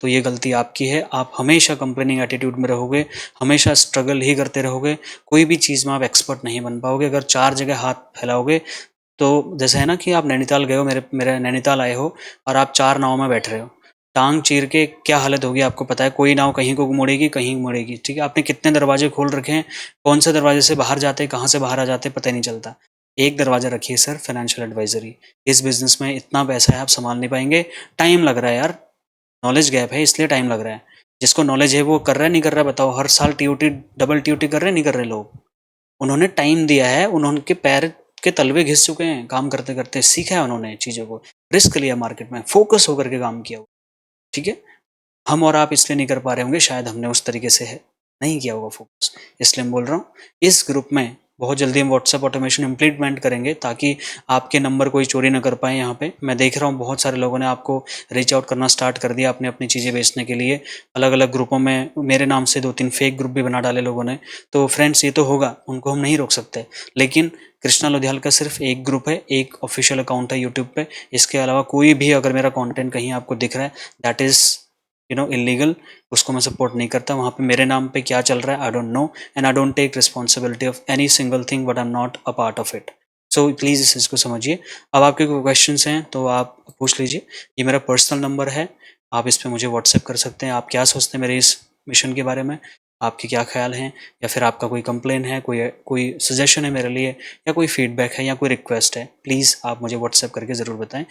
तो ये गलती आपकी है। आप हमेशा कंप्लेनिंग एटीट्यूड में रहोगे, हमेशा स्ट्रगल ही करते रहोगे, कोई भी चीज़ में आप एक्सपर्ट नहीं बन पाओगे। अगर 4 जगह हाथ फैलाओगे तो जैसे है ना कि आप नैनीताल गए हो, मेरे नैनीताल आए हो और आप 4 नाव में बैठ रहे हो, टांग चीर के क्या हालत होगी आपको पता है। कोई नाव कहीं को मुड़ेगी, कहीं मुड़ेगी, ठीक है। आपने कितने दरवाजे खोल रखे हैं, कौन से दरवाजे से बाहर जाते, कहाँ से बाहर आ जाते पता ही नहीं चलता। एक दरवाजा रखिए सर, फाइनेंशियल एडवाइजरी। इस बिजनेस में इतना पैसा है, आप संभाल नहीं पाएंगे, टाइम लग रहा है यार, नॉलेज गैप है इसलिए टाइम लग रहा है। जिसको नॉलेज है वो कर रहा है, नहीं कर रहा बताओ। हर साल TOT डबल TOT कर रहे हैं, नहीं कर रहे लोग। उन्होंने टाइम दिया है, उन्होंने पैर के तलवे घिस चुके हैं, काम करते करते सीखा है उन्होंने चीज़ों को, रिस्क लिया मार्केट में, फोकस होकर के काम किया। ठीक है, हम और आप इसलिए नहीं कर पा रहे होंगे, शायद हमने उस तरीके से है नहीं किया होगा फोकस, इसलिए मैं बोल रहा हूँ। इस ग्रुप में बहुत जल्दी हम व्हाट्सएप ऑटोमेशन इम्प्लीमेंट करेंगे ताकि आपके नंबर कोई चोरी ना कर पाए। यहाँ पे मैं देख रहा हूँ बहुत सारे लोगों ने आपको रीच आउट करना स्टार्ट कर दिया अपनी अपनी चीज़ें बेचने के लिए। अलग अलग ग्रुपों में मेरे नाम से 2-3 फेक ग्रुप भी बना डाले लोगों ने। तो फ्रेंड्स ये तो होगा, उनको हम नहीं रोक सकते, लेकिन कृष्णा लोधियाल का सिर्फ एक ग्रुप है, एक ऑफिशियल अकाउंट है यूट्यूब पे। इसके अलावा कोई भी अगर मेरा कंटेंट कहीं आपको दिख रहा है दैट इज़ इलीगल, उसको मैं सपोर्ट नहीं करता। वहाँ पे मेरे नाम पे क्या चल रहा है I don't know, and I don't take responsibility of any single thing but I am not a part of it. So please इस चीज़ को समझिए। अब आपके कोई क्वेश्चंस हैं तो आप पूछ लीजिए, ये मेरा पर्सनल नंबर है, आप इस पर मुझे व्हाट्सएप कर सकते हैं। आप क्या सोचते हैं मेरे इस मिशन के बारे में, आपके क्या ख्याल हैं, या फिर आपका कोई कंप्लेन है, कोई कोई सजेशन है मेरे लिए, या कोई फीडबैक है, या कोई रिक्वेस्ट है, प्लीज़ आप मुझे व्हाट्सएप करके ज़रूर बताएं।